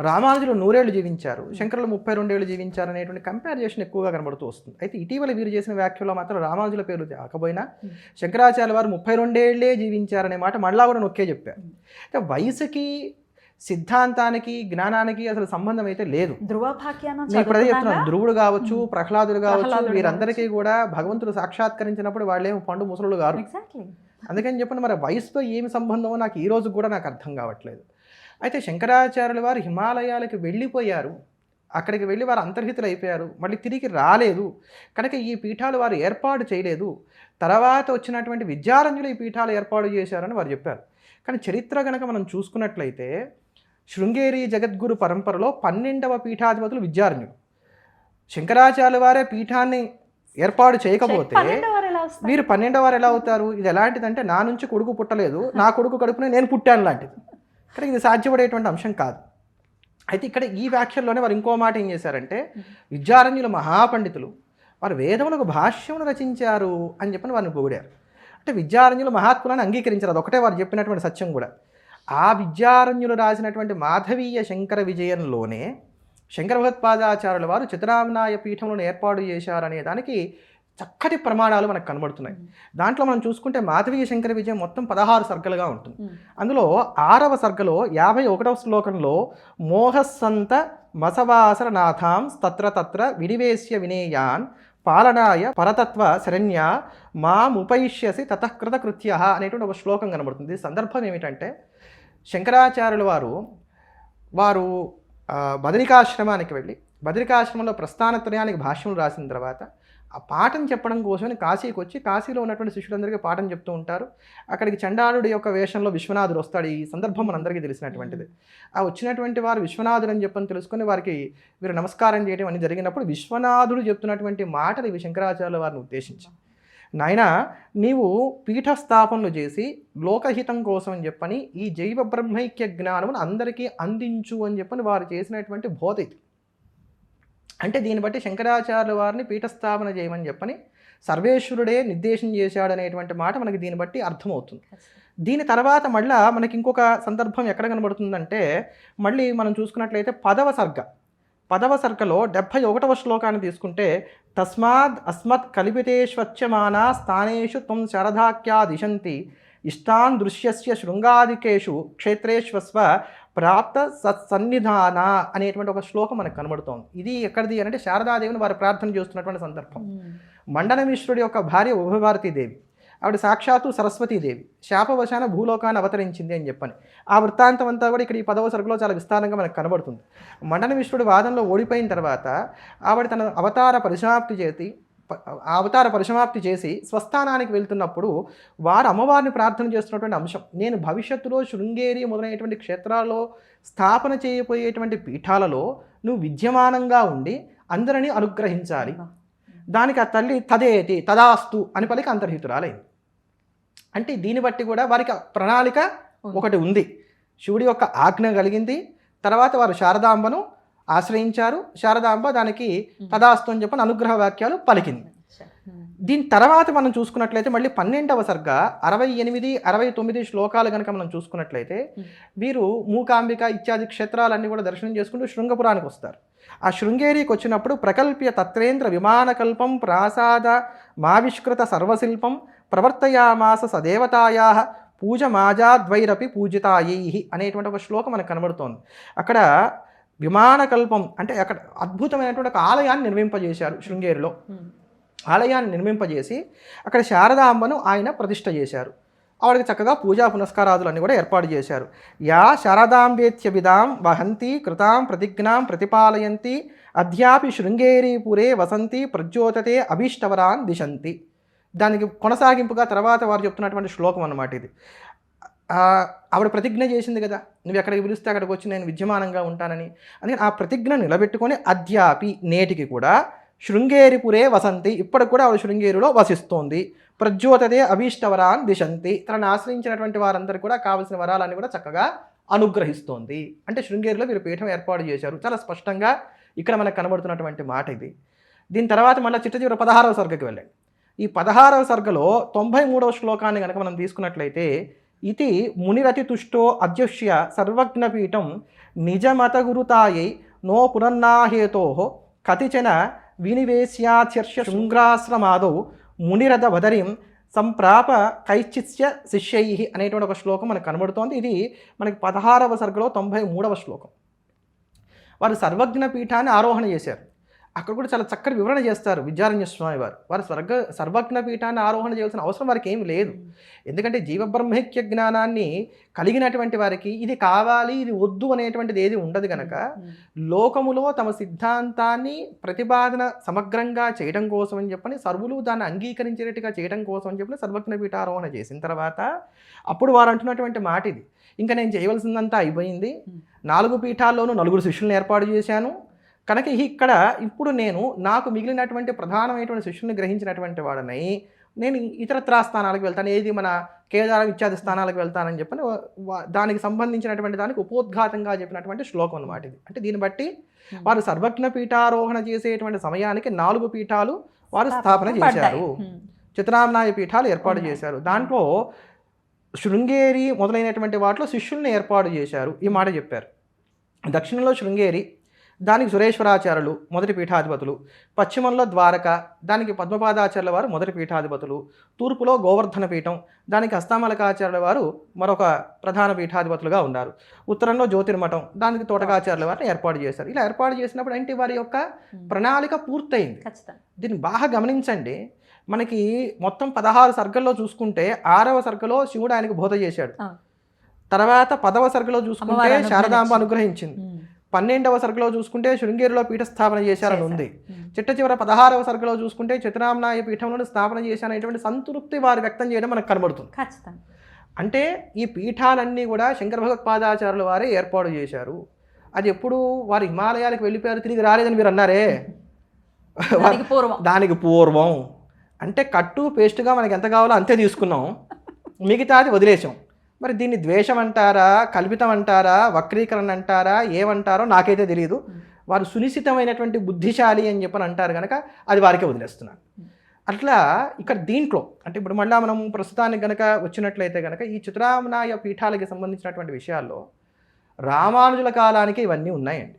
రామానుజులు 100 ఏళ్ళు జీవించారు, శంకరులు 32 ఏళ్ళు జీవించారు అనేటువంటి కంపారిజేషన్ ఎక్కువగా కనబడుతూ వస్తుంది. అయితే ఇటీవల వీరు చేసిన వ్యాఖ్యలో మాత్రం రామానుజుల పేరు కాకపోయినా శంకరాచార్య వారు 32 ఏళ్ళే జీవించారనే మాట మళ్ళా కూడా నొక్కే చెప్పారు. అయితే వయసుకి సిద్ధాంతానికి జ్ఞానానికి అసలు సంబంధం అయితే లేదు. ఇప్పుడు అదే చెప్తున్నాను, ధ్రువుడు కావచ్చు, ప్రహ్లాదుడు కావచ్చు, వీరందరికీ కూడా భగవంతుడు సాక్షాత్కరించినప్పుడు వాళ్ళేమో పండు ముసలుడు గారు. అందుకని చెప్పండి, మరి వయసుతో ఏమి సంబంధమో నాకు ఈ రోజు కూడా నాకు అర్థం కావట్లేదు. అయితే శంకరాచార్యుల వారు హిమాలయాలకు వెళ్ళిపోయారు, అక్కడికి వెళ్ళి వారు అంతర్హితులు అయిపోయారు, మళ్ళీ తిరిగి రాలేదు కనుక ఈ పీఠాలు వారు ఏర్పాటు చేయలేదు. తర్వాత వచ్చినటువంటి విద్యారణ్యులు ఈ పీఠాలు ఏర్పాటు చేశారని వారు చెప్పారు. కానీ చరిత్ర కనుక మనం చూసుకున్నట్లయితే శృంగేరి జగద్గురు పరంపరలో 12వ పీఠాధిపతులు విద్యారణ్యులు. శంకరాచార్యుల వారే పీఠాన్ని ఏర్పాటు చేయకపోతే వీరు 12వ వారు ఎలా అవుతారు? ఇది ఎలాంటిదంటే నా నుంచి కొడుకు పుట్టలేదు, నా కొడుకు కడుపునే నేను పుట్టాను లాంటిది. కానీ ఇది సాధ్యపడేటువంటి అంశం కాదు. అయితే ఇక్కడ ఈ వ్యాఖ్యల్లోనే వారు ఇంకో మాట ఏం చేశారంటే విద్యారణ్యులు మహాపండితులు, వారు వేదములకు భాష్యమును రచించారు అని చెప్పని వారిని పొగిడారు. అంటే విద్యారణ్యులు మహాత్ములను అంగీకరించారు, అదొకటే వారు చెప్పినటువంటి సత్యం కూడా. ఆ విద్యారణ్యులు రాసినటువంటి మాధవీయ శంకర విజయంలోనే శంకర భగవత్పాదాచార్యుల వారు చతురామ్నాయ పీఠములను ఏర్పాటు చేశారనే దానికి చక్కటి ప్రమాణాలు మనకు కనబడుతున్నాయి. దాంట్లో మనం చూసుకుంటే మాధవీయ శంకర విజయం మొత్తం 16 సర్గలుగా ఉంటుంది. అందులో 6వ సర్గలో 51వ శ్లోకంలో మోహస్సంత మసవాసర నాథాం తత్ర తత్ర విడివేశ్య వినేయాన్ పాలనాయ పరతత్వ శరణ్య మాముపైష్యసి తతఃకృత కృత్య అనేటువంటి ఒక శ్లోకం కనబడుతుంది. సందర్భం ఏమిటంటే శంకరాచార్యుల వారు బదరికాశ్రమానికి వెళ్ళి బదరికాశ్రమంలో ప్రస్థానత్రయానికి భాష్యములు రాసిన తర్వాత ఆ పాఠం చెప్పడం కోసమని కాశీకి వచ్చి కాశీలో ఉన్నటువంటి శిష్యులందరికీ పాఠం చెప్తూ ఉంటారు. అక్కడికి చండాలుడి యొక్క వేషంలో విశ్వనాథుడు వస్తాడు. ఈ సందర్భం మనందరికీ తెలిసినటువంటిది. ఆ వచ్చినటువంటి వారు విశ్వనాథుడు అని చెప్పని తెలుసుకొని వారికి వీరు నమస్కారం చేయడం అని జరిగినప్పుడు విశ్వనాథుడు చెప్తున్నటువంటి మాటలు ఇవి శంకరాచార్యుల వారిని ఉద్దేశించి, నాయన నీవు పీఠస్థాపనలు చేసి లోకహితం కోసం అని చెప్పని ఈ జైవ బ్రహ్మైక్య జ్ఞానమును అందరికీ అందించు అని చెప్పని వారు చేసినటువంటి బోధ ఇది. అంటే దీన్ని బట్టి శంకరాచార్యుల వారిని పీఠస్థాపన చేయమని చెప్పని సర్వేశ్వరుడే నిర్దేశం చేశాడనేటువంటి మాట మనకి దీన్ని బట్టి అర్థమవుతుంది. దీని తర్వాత మళ్ళీ మనకి ఇంకొక సందర్భం ఎక్కడ కనబడుతుందంటే మళ్ళీ మనం చూసుకున్నట్లయితే 10వ సర్గలో 71వ శ్లోకాన్ని తీసుకుంటే తస్మాద్ అస్మత్ కల్పితేష్వచ్యమానా స్థానేషు త్వం శరధాఖ్యా దిశంతి ఇష్టాన్ దృశ్యస్య శృంగాదికేషు క్షేత్రేష్వస్వ ప్రాప్త సత్సన్నిధాన అనేటువంటి ఒక శ్లోకం మనకు కనబడుతోంది. ఇది ఎక్కడిది అంటే శారదాదేవిని వారు ప్రార్థన చేస్తున్నటువంటి సందర్భం. మండనమిశ్రుడి యొక్క భార్య ఉభయభారతీదేవి, ఆవిడ సాక్షాత్తు సరస్వతీదేవి శాపవశాన భూలోకాన్ని అవతరించింది అని చెప్పని ఆ వృత్తాంతం అంతా కూడా ఇక్కడ ఈ 10వ సర్గలో చాలా విస్తారంగా మనకు కనబడుతుంది. మండనమిశ్రుడి వాదనలో ఓడిపోయిన తర్వాత ఆవిడ తన అవతార పరిసమాప్తి చేసి స్వస్థానానికి వెళ్తున్నప్పుడు వారు అమ్మవారిని ప్రార్థన చేస్తున్నటువంటి అంశం, నేను భవిష్యత్తులో శృంగేరి మొదలైనటువంటి క్షేత్రాల్లో స్థాపన చేయబోయేటువంటి పీఠాలలో నువ్వు విద్యమానంగా ఉండి అందరినీ అనుగ్రహించాలి. దానికి ఆ తల్లి తదేతి తదాస్తు అని పలికి అంతర్హితురాలైంది. అంటే దీన్ని బట్టి కూడా వారికి ప్రణాళిక ఒకటి ఉంది. శివుడి యొక్క ఆజ్ఞ కలిగింది, తర్వాత వారు శారదాంబను ఆశ్రయించారు, శారదాంబ దానికి తదాస్తు అని చెప్పని అనుగ్రహ వాక్యాలు పలికింది. దీని తర్వాత మనం చూసుకున్నట్లయితే మళ్ళీ 12వ సర్గ 68, 69 శ్లోకాలు కనుక మనం చూసుకున్నట్లయితే వీరు మూకాంబిక ఇత్యాది క్షేత్రాలన్నీ కూడా దర్శనం చేసుకుంటూ శృంగపురానికి వస్తారు. ఆ శృంగేరికి వచ్చినప్పుడు ప్రకల్ప్య తత్రేంద్ర విమానకల్పం ప్రాసాద మావిష్కృత సర్వశిల్పం ప్రవర్తయామాస సదేవతాయా పూజ మాజాద్వైరపి పూజితాయై అనేటువంటి ఒక శ్లోకం మనకు కనబడుతోంది. అక్కడ విమానకల్పం అంటే అక్కడ అద్భుతమైనటువంటి ఒక ఆలయాన్ని నిర్మింపజేశారు. శృంగేరిలో ఆలయాన్ని నిర్మింపజేసి అక్కడ శారదాంబను ఆయన ప్రతిష్ఠ చేశారు. ఆవిడకి చక్కగా పూజా పునస్కారాదులన్నీ కూడా ఏర్పాటు చేశారు. యా శారదాంబేత్య విదాం వహంతి కృతాం ప్రతిజ్ఞాం ప్రతిపాలయంతి అద్యాపి శృంగేరీపురే వసంతి ప్రజ్యోతతే అభీష్టవరాన్ దిశంతి. దానికి కొనసాగింపుగా తర్వాత వారు చెప్తున్నటువంటి శ్లోకం అన్నమాట ఇది. ఆవిడ ప్రతిజ్ఞ చేసింది కదా, నువ్వు ఎక్కడికి పిలిస్తే అక్కడికి వచ్చి నేను విద్యమానంగా ఉంటానని. అందుకని ఆ ప్రతిజ్ఞ నిలబెట్టుకొని అద్యాపి నేటికి కూడా శృంగేరిపురే వసంతి, ఇప్పటికి కూడా ఆవిడ శృంగేరిలో వసిస్తోంది. ప్రజ్యోతదే అభీష్టవరాన్ దిశంతి, తనను ఆశ్రయించినటువంటి వారందరికీ కూడా కావలసిన వరాలన్నీ కూడా చక్కగా అనుగ్రహిస్తోంది. అంటే శృంగేరిలో వీరు పీఠం ఏర్పాటు చేశారు. చాలా స్పష్టంగా ఇక్కడ మనకు కనబడుతున్నటువంటి మాట ఇది. దీని తర్వాత మళ్ళీ చిట్ట 16వ సర్గకి వెళ్ళండి. ఈ 16వ సర్గలో 93వ శ్లోకాన్ని కనుక మనం తీసుకున్నట్లయితే, ఇది మునిరతి తుష్టో అధ్యక్ష్య సర్వజ్ఞపీఠం నిజమత గురుతాయై నో పునర్నాహేతో కతిచన వినివేశ్యాచర్ష శృంగాశ్రమాదౌ మునిరథ వదరిం సంప్రాప కైచిత్స్య శిష్యై అనేటువంటి ఒక శ్లోకం మనకు కనబడుతోంది. ఇది మనకి 16వ సర్గలో 93వ శ్లోకం. వారు సర్వజ్ఞ పీఠాన్ని ఆరోహణ చేశారు. అక్కడ కూడా చాలా చక్కటి వివరణ చేస్తారు విద్యారణ్య స్వామి వారు. వారు సర్వజ్ఞ పీఠాన్ని ఆరోహణ చేయాల్సిన అవసరం వారికి ఏమి లేదు. ఎందుకంటే జీవబ్రహ్మైక్య జ్ఞానాన్ని కలిగినటువంటి వారికి ఇది కావాలి ఇది వద్దు అనేటువంటిది ఏది ఉండదు కనుక, లోకములో తమ సిద్ధాంతాన్ని ప్రతిపాదన సమగ్రంగా చేయడం కోసం అని చెప్పని సర్వులు దాన్ని అంగీకరించేటట్టుగా చేయడం కోసం అని చెప్పని సర్వజ్ఞ పీఠ ఆరోహణ చేసిన తర్వాత అప్పుడు వారు అంటున్నటువంటి మాట ఇది, ఇంకా నేను చేయవలసిందంతా అయిపోయింది, 4 పీఠాల్లోనూ 4 శిష్యులను ఏర్పాటు చేశాను కనుక ఇక్కడ ఇప్పుడు నేను నాకు మిగిలినటువంటి ప్రధానమైనటువంటి శిష్యుల్ని గ్రహించినటువంటి వాడనై నేను ఇతరత్రా స్థానాలకు వెళ్తాను, ఏది మన కేదారం ఇత్యాది స్థానాలకు వెళ్తానని చెప్పని దానికి సంబంధించినటువంటి దానికి ఉపోద్ఘాతంగా చెప్పినటువంటి శ్లోకం అన్నమాట ఇది. అంటే దీన్ని బట్టి వారు సర్వజ్ఞ పీఠారోహణ చేసేటువంటి సమయానికి 4 పీఠాలు వారు స్థాపన చేశారు, చిత్రామ్నాయ పీఠాలు ఏర్పాటు చేశారు. దాంట్లో శృంగేరి మొదలైనటువంటి వాటిలో శిష్యుల్ని ఏర్పాటు చేశారు. ఈ మాట చెప్పారు. దక్షిణంలో శృంగేరి, దానికి సురేశ్వరాచార్యులు మొదటి పీఠాధిపతులు, పశ్చిమంలో ద్వారక, దానికి పద్మపాదాచార్యుల వారు మొదటి పీఠాధిపతులు, తూర్పులో గోవర్ధన పీఠం, దానికి హస్తమలకాచార్యుల వారు మరొక ప్రధాన పీఠాధిపతులుగా ఉన్నారు, ఉత్తరంలో జ్యోతిర్మఠం, దానికి తోటకాచార్యుల వారిని ఏర్పాటు చేశారు. ఇలా ఏర్పాటు చేసినప్పుడు ఏంటి వారి యొక్క ప్రణాళిక పూర్తయింది. దీన్ని బాగా గమనించండి. మనకి మొత్తం 16 సర్గల్లో చూసుకుంటే 6వ సర్గలో శివుడు ఆయనకు బోధ చేశాడు. తర్వాత 10వ సర్గలో చూసుకుంటే శారదాంబ అనుగ్రహించింది. 12వ సర్గలో చూసుకుంటే శృంగేరిలో పీఠ స్థాపన చేశారని ఉంది. చిట్ట చివర 16వ సర్గలో చూసుకుంటే చిత్రామ్నాయ పీఠంలో స్థాపన చేశారనేటువంటి సంతృప్తి వారు వ్యక్తం చేయడం మనకు కనబడుతుంది. అంటే ఈ పీఠాలన్నీ కూడా శంకర భగవత్పాదాచార్యుల వారే ఏర్పాటు చేశారు. అది ఎప్పుడు వారు హిమాలయాలకు వెళ్ళిపోయారు, తిరిగి రాలేదని మీరు అన్నారే, దానికి పూర్వం. అంటే కట్టు పేస్ట్గా మనకి ఎంత కావాలో అంతే తీసుకున్నాం, మిగతాది వదిలేసాం. మరి దీన్ని ద్వేషం అంటారా, కల్పితం అంటారా, వక్రీకరణ అంటారా, ఏమంటారో నాకైతే తెలియదు. వారు సునిశ్చితమైనటువంటి బుద్ధిశాలి అని చెప్పని అంటారు కనుక అది వారికే వదిలేస్తున్నారు. అట్లా ఇక్కడ దీంట్లో అంటే ఇప్పుడు మళ్ళీ మనం ప్రస్తుతానికి కనుక వచ్చినట్లయితే కనుక ఈ చిత్రామ్నాయ పీఠాలకి సంబంధించినటువంటి విషయాల్లో రామానుజుల కాలానికి ఇవన్నీ ఉన్నాయండి.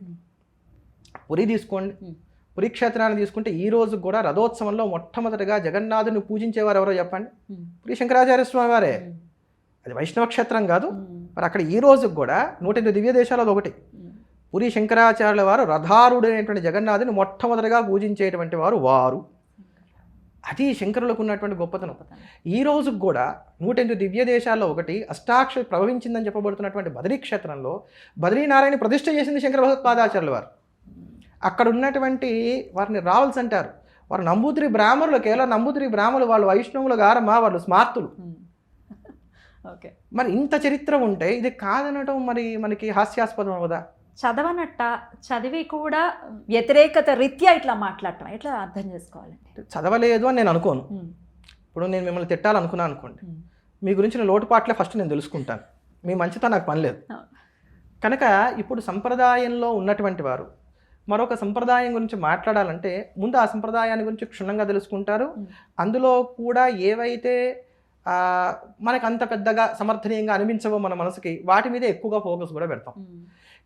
పురి తీసుకోండి, పురి క్షేత్రాన్ని తీసుకుంటే ఈ రోజు కూడా రథోత్సవంలో మొట్టమొదటిగా జగన్నాథుని పూజించేవారు ఎవరో చెప్పండి? పురి శంకరాచార్య స్వామి వారే. అది వైష్ణవ క్షేత్రం కాదు. మరి అక్కడ ఈ రోజుకి కూడా 108 దివ్య దేశాలలో ఒకటి. పురి శంకరాచార్యుల వారు రథారుడైనటువంటి జగన్నాథుని మొట్టమొదటిగా పూజించేటువంటి వారు. అది శంకరులకు ఉన్నటువంటి గొప్పతనం. ఈ రోజుకి కూడా 108 దివ్య దేశాల్లో ఒకటి అష్టాక్షరి ప్రభవించిందని చెప్పబడుతున్నటువంటి బదరీ క్షేత్రంలో బద్రీనారాయణ ప్రతిష్ఠ చేసింది శంకర భగవత్పాదాచార్యుల వారు. అక్కడ ఉన్నటువంటి వారిని రావల్సి అంటారు. వారు నంబూతిరి బ్రాహ్మణులు, కేవలం నంబూతిరి బ్రాహ్మణులు, వాళ్ళు వైష్ణవులు గారమ్మా, వాళ్ళు స్మార్తులు. మరి ఇంత చరిత్ర ఉంటే ఇది కాదనటం మరి మనకి హాస్యాస్పదం అవదా? చదవనట్ట, చదివి కూడా వ్యతిరేకత రీత్యా ఇట్లా మాట్లాడటం ఎట్లా అర్థం చేసుకోవాలంటే? చదవలేదు అని నేను అనుకోను. ఇప్పుడు నేను మిమ్మల్ని తిట్టాలనుకున్నాను అనుకోండి, మీ గురించి నేను లోటుపాట్లే ఫస్ట్ నేను తెలుసుకుంటాను, మీ మంచితో నాకు పని లేదు. కనుక ఇప్పుడు సంప్రదాయంలో ఉన్నటువంటి వారు మరొక సంప్రదాయం గురించి మాట్లాడాలంటే ముందు ఆ సంప్రదాయాన్ని గురించి క్షుణ్ణంగా తెలుసుకుంటారు. అందులో కూడా ఏవైతే మనకు అంత పెద్దగా సమర్థనీయంగా అనిపించవో మన మనసుకి, వాటి మీద ఎక్కువగా ఫోకస్ కూడా పెడతాం.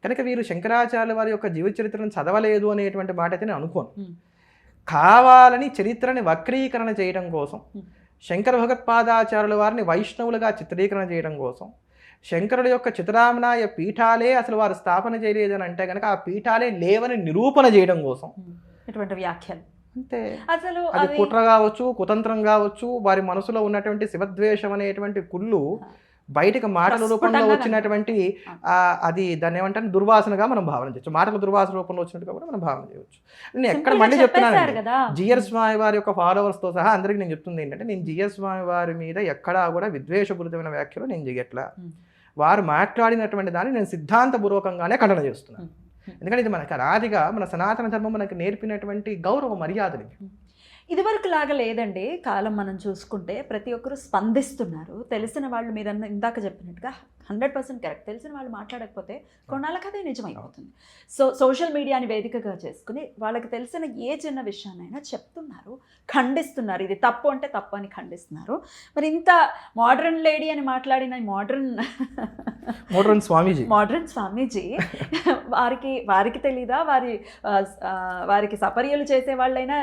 కనుక వీరు శంకరాచార్యుల వారి యొక్క జీవిత చరిత్రను చదవలేదు అనేటువంటి మాట అయితే నేను అనుకోను. కావాలని చరిత్రని వక్రీకరణ చేయడం కోసం, శంకర భగవత్పాదాచార్యుల వారిని వైష్ణవులుగా చిత్రీకరణ చేయడం కోసం, శంకరుల యొక్క చిత్రామ్నాయ పీఠాలే అసలు వారు స్థాపన చేయలేదని అంటే కనుక ఆ పీఠాలే లేవని నిరూపణ చేయడం కోసం ఇటువంటి వ్యాఖ్యలు అంతే. అసలు అది కుట్ర కావచ్చు, కుతంత్రం కావచ్చు, వారి మనసులో ఉన్నటువంటి శివద్వేషం అనేటువంటి కుళ్ళు బయటకు మాటల రూపంలో వచ్చినటువంటి అది దాన్ని ఏమంటారు దుర్వాసనగా మనం భావన చేయొచ్చు. మాటల దుర్వాసన రూపంలో వచ్చినట్టుగా కూడా మనం భావన చేయవచ్చు. నేను ఎక్కడ మళ్ళీ చెప్తున్నాను, జిఆర్ స్వామి వారి యొక్క ఫాలోవర్స్తో సహా అందరికీ నేను చెప్తుంది ఏంటంటే, నేను జిఆర్ స్వామి వారి మీద ఎక్కడా కూడా విద్వేషపూరితమైన వ్యాఖ్యలు నేను చేయట్లా. వారు మాట్లాడినటువంటి దాన్ని నేను సిద్ధాంతపూర్వకంగానే ఖండన చేస్తున్నాను. ఎందుకంటే ఇది మనకు అనాదిగా మన సనాతన ధర్మం మనకు నేర్పినటువంటి గౌరవ మర్యాదలు. ఇదివరకు లాగా లేదండి కాలం. మనం చూసుకుంటే ప్రతి ఒక్కరు స్పందిస్తున్నారు. తెలిసిన వాళ్ళు మీరు ఇందాక చెప్పినట్టుగా 100% కరెక్ట్. తెలిసిన వాళ్ళు మాట్లాడకపోతే కొన్నాళ్ళకి అదే నిజమైపోతుంది. సోషల్ మీడియాని వేదికగా చేసుకుని వాళ్ళకి తెలిసిన ఏ చిన్న విషయాన్నైనా చెప్తున్నారు, ఖండిస్తున్నారు. ఇది తప్పు అంటే తప్పు అని ఖండిస్తున్నారు. మరి ఇంత మోడర్న్ లేడీ అని మాట్లాడిన మోడర్న్ స్వామీజీ వారికి తెలీదా? వారికి సపర్యలు చేసే వాళ్ళైనా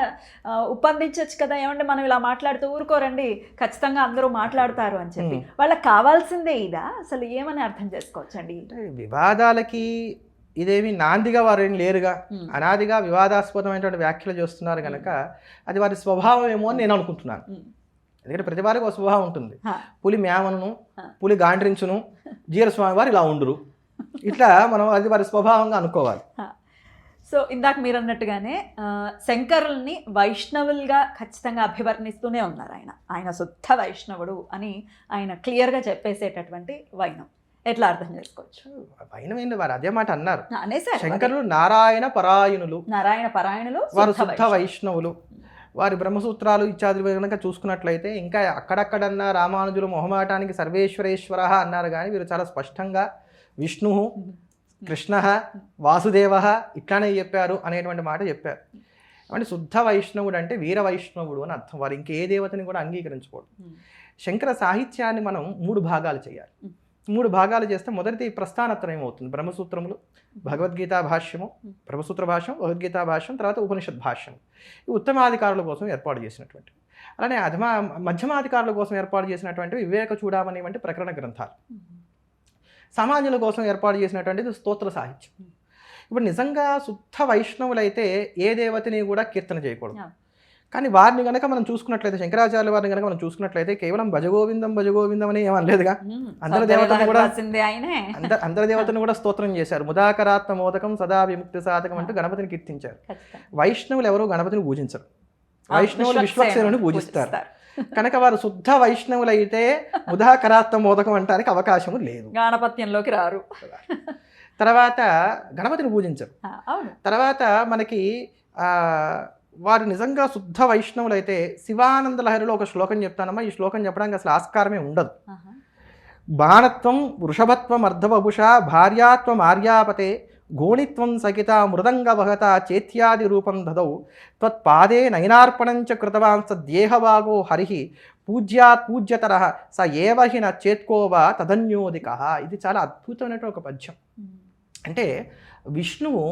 ఉప్పందించవచ్చు కదా, ఏమంటే మనం ఇలా మాట్లాడుతూ ఊరుకోరండి, ఖచ్చితంగా అందరూ మాట్లాడతారు అని చెప్పి. వాళ్ళకి కావాల్సిందే ఇదా? అసలు ఏమని అర్థం చేసుకోవచ్చండి? వివాదాలకి ఇదేమి నాందిగా వారు ఏం లేరుగా, అనాదిగా వివాదాస్పదమైనటువంటి వ్యాఖ్యలు చేస్తున్నారు కనుక అది వారి స్వభావం ఏమో అని నేను అనుకుంటున్నాను. ఎందుకంటే ప్రతి వారికి ఒక స్వభావం ఉంటుంది. పులి మేమను, పులి గాండ్రించును, జీరస్వామి వారు ఇలా ఉండురు, ఇట్లా మనం అది వారి స్వభావంగా అనుకోవాలి. సో ఇందాక మీరు అన్నట్టుగానే శంకరుల్ని వైష్ణవులుగా ఖచ్చితంగా అభివర్ణిస్తూనే ఉన్నారు. ఆయన శుద్ధ వైష్ణవుడు అని ఆయన క్లియర్గా చెప్పేసేటటువంటి వైనం ఎట్లా అర్థం చేసుకోవచ్చు? వైనం ఏంటి, వారు అదే మాట అన్నారు. శంకరులు నారాయణ పరాయణులు, వారు శుద్ధ వైష్ణవులు. వారి బ్రహ్మసూత్రాలు ఇత్యాదులు కనుక చూసుకున్నట్లయితే ఇంకా అక్కడక్కడన్నా రామానుజులు మొహమాటానికి సర్వేశ్వరేశ్వర అన్నారు, కానీ వీరు చాలా స్పష్టంగా విష్ణు, కృష్ణ, వాసుదేవ ఇట్లానే చెప్పారు అనేటువంటి మాట చెప్పారు. అంటే శుద్ధ వైష్ణవుడు అంటే వీర వైష్ణవుడు అని అర్థం. వారు ఇంకే దేవతని కూడా అంగీకరించకూడదు. శంకర సాహిత్యాన్ని మనం 3 భాగాలు చేయాలి. 3 భాగాలు చేస్తే మొదటిది ప్రస్థానత్రయం అవుతుంది. బ్రహ్మసూత్రములు, భగవద్గీతా భాష్యము, బ్రహ్మసూత్ర భాష్యం, భగవద్గీతా భాష్యం, తర్వాత ఉపనిషత్ భాష్యం. ఈ ఉత్తమాధికారుల కోసం ఏర్పాటు చేసినటువంటి, అలానే మధ్యమాధికారుల కోసం ఏర్పాటు చేసినటువంటి వివేక చూడామణి వంటి ప్రకరణ గ్రంథాలు, సమాజుల కోసం ఏర్పాటు చేసినటువంటిది స్తోత్ర సాహిత్యం. ఇప్పుడు నిజంగా శుద్ధ వైష్ణవులైతే ఏ దేవతని కూడా కీర్తన చేయకూడదు. కానీ వారిని కనుక మనం చూసుకున్నట్లయితే, శంకరాచార్య వారిని కనుక మనం చూసుకున్నట్లయితే కేవలం భజగోవిందం అని ఏమనలేదుగా. అందరి దేవతను కూడా స్తోత్రం చేశారు. ముదాకరాత్మ మోదకం సదా విముక్తి సాధకం అంటూ గణపతిని కీర్తించారు. వైష్ణవులు ఎవరు గణపతిని పూజించరు, వైష్ణవులు విశ్వక్సేనుని పూజిస్తారు. కనుక వారు శుద్ధ వైష్ణవులు అయితే ముదాకరాత్మ మోదకం అంటానికి అవకాశము లేదు, గణపత్యంలోకి రారు. తర్వాత గణపతిని పూజించరు. తర్వాత మనకి వారు నిజంగా శుద్ధ వైష్ణవులు అయితే శివానంద లహరిలో ఒక శ్లోకం చెప్తానమ్మా. ఈ శ్లోకం చెప్పడానికి అసలు ఆస్కారమే ఉండదు. బాణత్వం వృషభత్వం అర్ధవభుష భార్యాత్వం ఆర్యాపతే గోణిత్వం సకిత మృదంగవహత చేత్యాది రూపం దదౌ త్వత్పాదే నయనార్పణంచ కృతవాన్ సద్యేహవాగో హరి పూజ్యాత్ పూజ్యతర స ఏవహి న చేత్కోవా తదన్యోదిక. ఇది చాలా అద్భుతమైనటువంటి ఒక పద్యం. అంటే విష్ణువు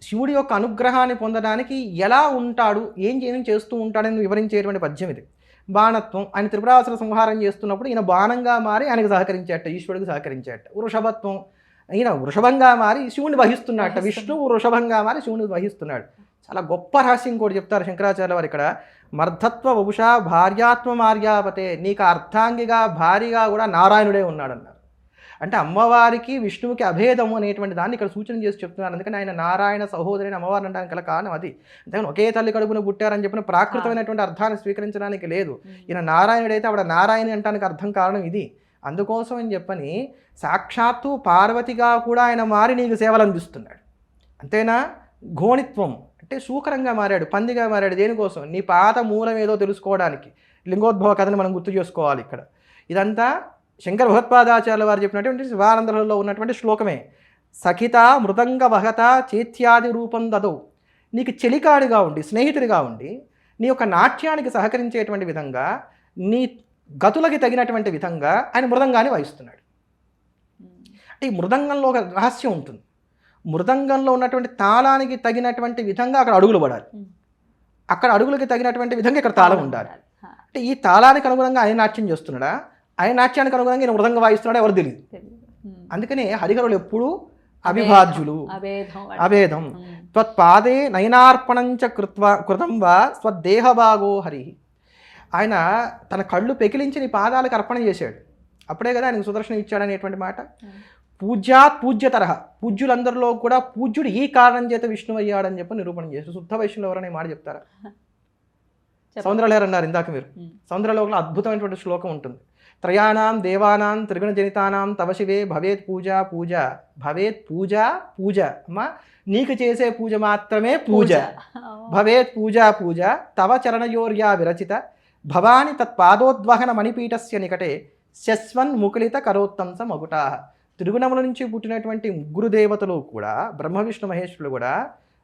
శివుడి యొక్క అనుగ్రహాన్ని పొందడానికి ఎలా ఉంటాడు, ఏం చేస్తూ ఉంటాడని వివరించేటువంటి పద్యం ఇది. బాణత్వం, ఆయన త్రిపురాసుర సంహారం చేస్తున్నప్పుడు ఈయన బాణంగా మారి ఆయనకు సహకరించేట, ఈశ్వరుడికి సహకరించేట. వృషభత్వం, ఈయన వృషభంగా మారి శివుని వహిస్తున్నట్ట, విష్ణువు వృషభంగా మారి శివుని వహిస్తున్నాడు. చాలా గొప్ప రహస్యం కూడా చెప్తారు శంకరాచార్య వారు ఇక్కడ. మర్ధత్వ వభుష భార్యాత్వం ఆర్యాపతే, నీకు అర్ధాంగిగా భారీగా కూడా నారాయణుడే ఉన్నాడన్నారు. అంటే అమ్మవారికి విష్ణువుకి అభేదము అనేటువంటి దాన్ని ఇక్కడ సూచన చేసి చెప్తున్నారు. అందుకని ఆయన నారాయణ సహోదరిని అమ్మవారిని అనడానికి గల కారణం అది. అంతేగాని ఒకే తల్లి కడుపున పుట్టారని చెప్పిన ప్రాకృతమైనటువంటి అర్థాన్ని స్వీకరించడానికి లేదు. ఈయన నారాయణుడైతే ఆవిడ నారాయణి అంటానికి అర్థం కారణం ఇది. అందుకోసం అని చెప్పని సాక్షాత్తు పార్వతిగా కూడా ఆయన మారి నీకు సేవలు అందిస్తున్నాడు. అంతేనా? ఘోణిత్వం అంటే శూకరంగా మారాడు, పందిగా మారాడు. దేనికోసం? నీ పాత మూలం ఏదో తెలుసుకోవడానికి. లింగోద్భవ కథని మనం గుర్తు చేసుకోవాలి ఇక్కడ. ఇదంతా శంకర భగవత్పాదాచార్యుల వారు చెప్పినటువంటి శివానందలో ఉన్నటువంటి శ్లోకమే. సఖిత మృదంగ వహత చేత్యాది రూపం దదౌ, నీకు చెలికాడిగా ఉండి, స్నేహితుడిగా ఉండి, నీ యొక్క నాట్యానికి సహకరించేటువంటి విధంగా, నీ గతులకి తగినటువంటి విధంగా ఆయన మృదంగాన్ని వాయిస్తున్నాడు. అంటే ఈ మృదంగంలో ఒక రహస్యం ఉంటుంది. మృదంగంలో ఉన్నటువంటి తాళానికి తగినటువంటి విధంగా అక్కడ అడుగులు పడాలి, అక్కడ అడుగులకి తగినటువంటి విధంగా ఇక్కడ తాళం ఉండాలి. అంటే ఈ తాళానికి అనుగుణంగా ఆయన నాట్యం చేస్తున్నాడా, ఆయన నాట్యానికి అనుగుణంగా ఈయన మృదంగా వాయిస్తున్నాడా ఎవరు తెలియదు. అందుకనే హరిహరులు ఎప్పుడూ అవిభాజ్యులు, అభేదం. త్వత్పాదే నయనార్పణంచ కృతం వా స్వదేహభాగో హరి. ఆయన తన కళ్ళు పెకిలించి నీ పాదాలకు అర్పణ చేశాడు, అప్పుడే కదా ఆయనకు సుదర్శనం ఇచ్చాడనేటువంటి మాట. పూజ్యాత్ పూజ్యతరహ, పూజ్యులందరిలో కూడా పూజ్యుడు ఈ కారణం చేత విష్ణువు అయ్యాడని చెప్పి నిరూపణ చేశాడు. శుద్ధ వైష్ణవులు ఎవరనే మాట చెప్తారా? సౌందర్యలహరి అన్నారు ఇందాక మీరు. సౌందర్యలోకంలో అద్భుతమైనటువంటి శ్లోకం ఉంటుంది. త్రయాణం దేవానాం త్రిగుణ జనితానాం తవ శివే భవేత్ పూజ పూజ, భవేత్ పూజ పూజ. అమ్మా నీకు చేసే పూజ మాత్రమే పూజ. భవేత్ పూజ పూజ తవ చరణయోర్యా విరచిత భవాని తత్పాదోద్వహన మణిపీఠస్య నికటే శస్వన్ ముకులిత కరోత్తంస మగుటా. త్రిగుణముల నుంచి పుట్టినటువంటి ముగ్గురు దేవతలు కూడా, బ్రహ్మ విష్ణు మహేశ్వరులు కూడా,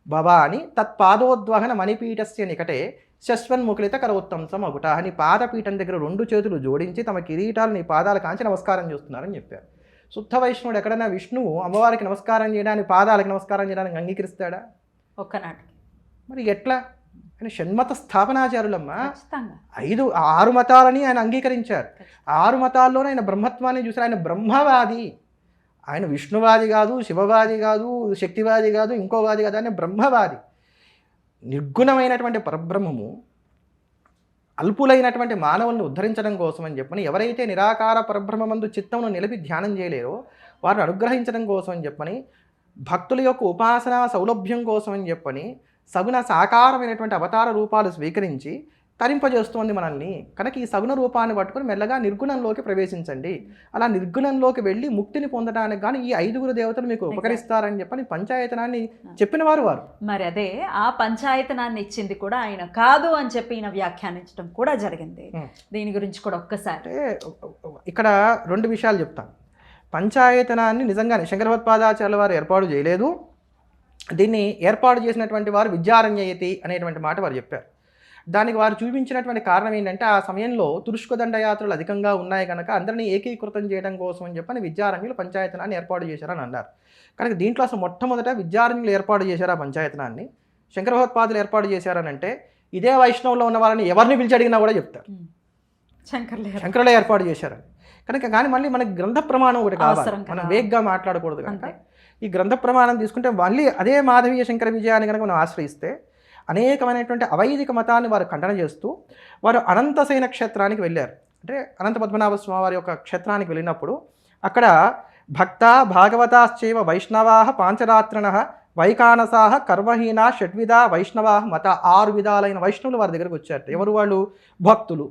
భవాని తత్పాదోద్వహన మణిపీఠస్య నికటే శస్వన్ ముకులిత కరోత్తంస మగుట. నీ పాదపీఠం దగ్గర 2 చేతులు జోడించి తమ కిరీటాలు నీ పాదాల కాంచి నమస్కారం చేస్తున్నారని చెప్పారు. శుద్ధ వైష్ణవుడు ఎక్కడైనా విష్ణువు అమ్మవారికి నమస్కారం చేయడానికి, పాదాలకు నమస్కారం చేయడానికి అంగీకరిస్తాడా? ఒక్కనాటికి. మరి ఎట్లా? ఆయన షణ్మత స్థాపనాచారులమ్మా. 6 మతాలని ఆయన అంగీకరించారు. 6 మతాల్లోనే ఆయన బ్రహ్మత్వాన్ని చూసారు. ఆయన బ్రహ్మవాది, ఆయన విష్ణువాది కాదు, శివవాది కాదు, శక్తివాది కాదు, ఇంకోవాది కాదు, ఆయన బ్రహ్మవాది. నిర్గుణమైనటువంటి పరబ్రహ్మము అల్పులైనటువంటి మానవుల్ని ఉద్ధరించడం కోసం అని చెప్పని, ఎవరైతే నిరాకార పరబ్రహ్మమందు చిత్తమును నిలిపి ధ్యానం చేయలేరో వారిని అనుగ్రహించడం కోసం అని చెప్పని, భక్తుల యొక్క ఉపాసనా సౌలభ్యం కోసం అని చెప్పని సగుణ సాకారమైనటువంటి అవతార రూపాలు స్వీకరించి తరింపజేస్తోంది మనల్ని. కనుక ఈ సగుణ రూపాన్ని పట్టుకుని మెల్లగా నిర్గుణంలోకి ప్రవేశించండి. అలా నిర్గుణంలోకి వెళ్ళి ముక్తిని పొందడానికి కానీ ఈ 5 దేవతలు మీకు ఉపకరిస్తారని చెప్పని పంచాయతనాన్ని చెప్పిన వారు. మరి అదే ఆ పంచాయతనాన్ని ఇచ్చింది కూడా ఆయన కాదు అని చెప్పి ఈయన వ్యాఖ్యానించడం కూడా జరిగింది. దీని గురించి కూడా ఒక్కసారి ఇక్కడ 2 విషయాలు చెప్తాను. పంచాయతనాన్ని నిజంగానే శంకర భగవత్పాదాచార్యుల వారు ఏర్పాటు చేయలేదు. దీన్ని ఏర్పాటు చేసినటువంటి వారు విద్యారణ్యయతి అనేటువంటి మాట వారు చెప్పారు. దానికి వారు చూపించినటువంటి కారణం ఏంటంటే, ఆ సమయంలో తురుష్క దండయాత్రలు అధికంగా ఉన్నాయి కనుక అందరినీ ఏకీకృతం చేయడం కోసం అని చెప్పని విద్యారణ్యులు పంచాయతనాన్ని ఏర్పాటు చేశారని అన్నారు. కనుక దీంట్లో అసలు మొట్టమొదట విద్యారణ్యులు ఏర్పాటు చేశారు ఆ పంచాయతనాన్ని. శంకర భగవత్పాదులు ఏర్పాటు చేశారని అంటే ఇదే వైష్ణవంలో ఉన్న వాళ్ళని ఎవరిని పిలిచి అడిగినా కూడా చెప్తారు శంకరులే ఏర్పాటు చేశారని. కనుక కానీ మళ్ళీ మనకి గ్రంథ ప్రమాణం ఒకటి కావాలి, మనం వేగ్గా మాట్లాడకూడదు. కనుక ఈ గ్రంథ ప్రమాణం తీసుకుంటే మళ్ళీ అదే మాధవీయ శంకర విజయాన్ని కనుక మనం ఆశ్రయిస్తే అనేకమైనటువంటి అవైదిక మతాన్ని వారు ఖండన చేస్తూ వారు అనంతసేన క్షేత్రానికి వెళ్ళారు. అంటే అనంత పద్మనాభ స్వామి వారి యొక్క క్షేత్రానికి వెళ్ళినప్పుడు అక్కడ భక్త భాగవతాశ్చైవ వైష్ణవా పాంచరాత్రిణ వైకానసాహ కర్మహీన షడ్విధ వైష్ణవా మత 6 విధాలైన వైష్ణవులు వారి దగ్గరకు వచ్చారు. ఎవరు వాళ్ళు? భక్తులు.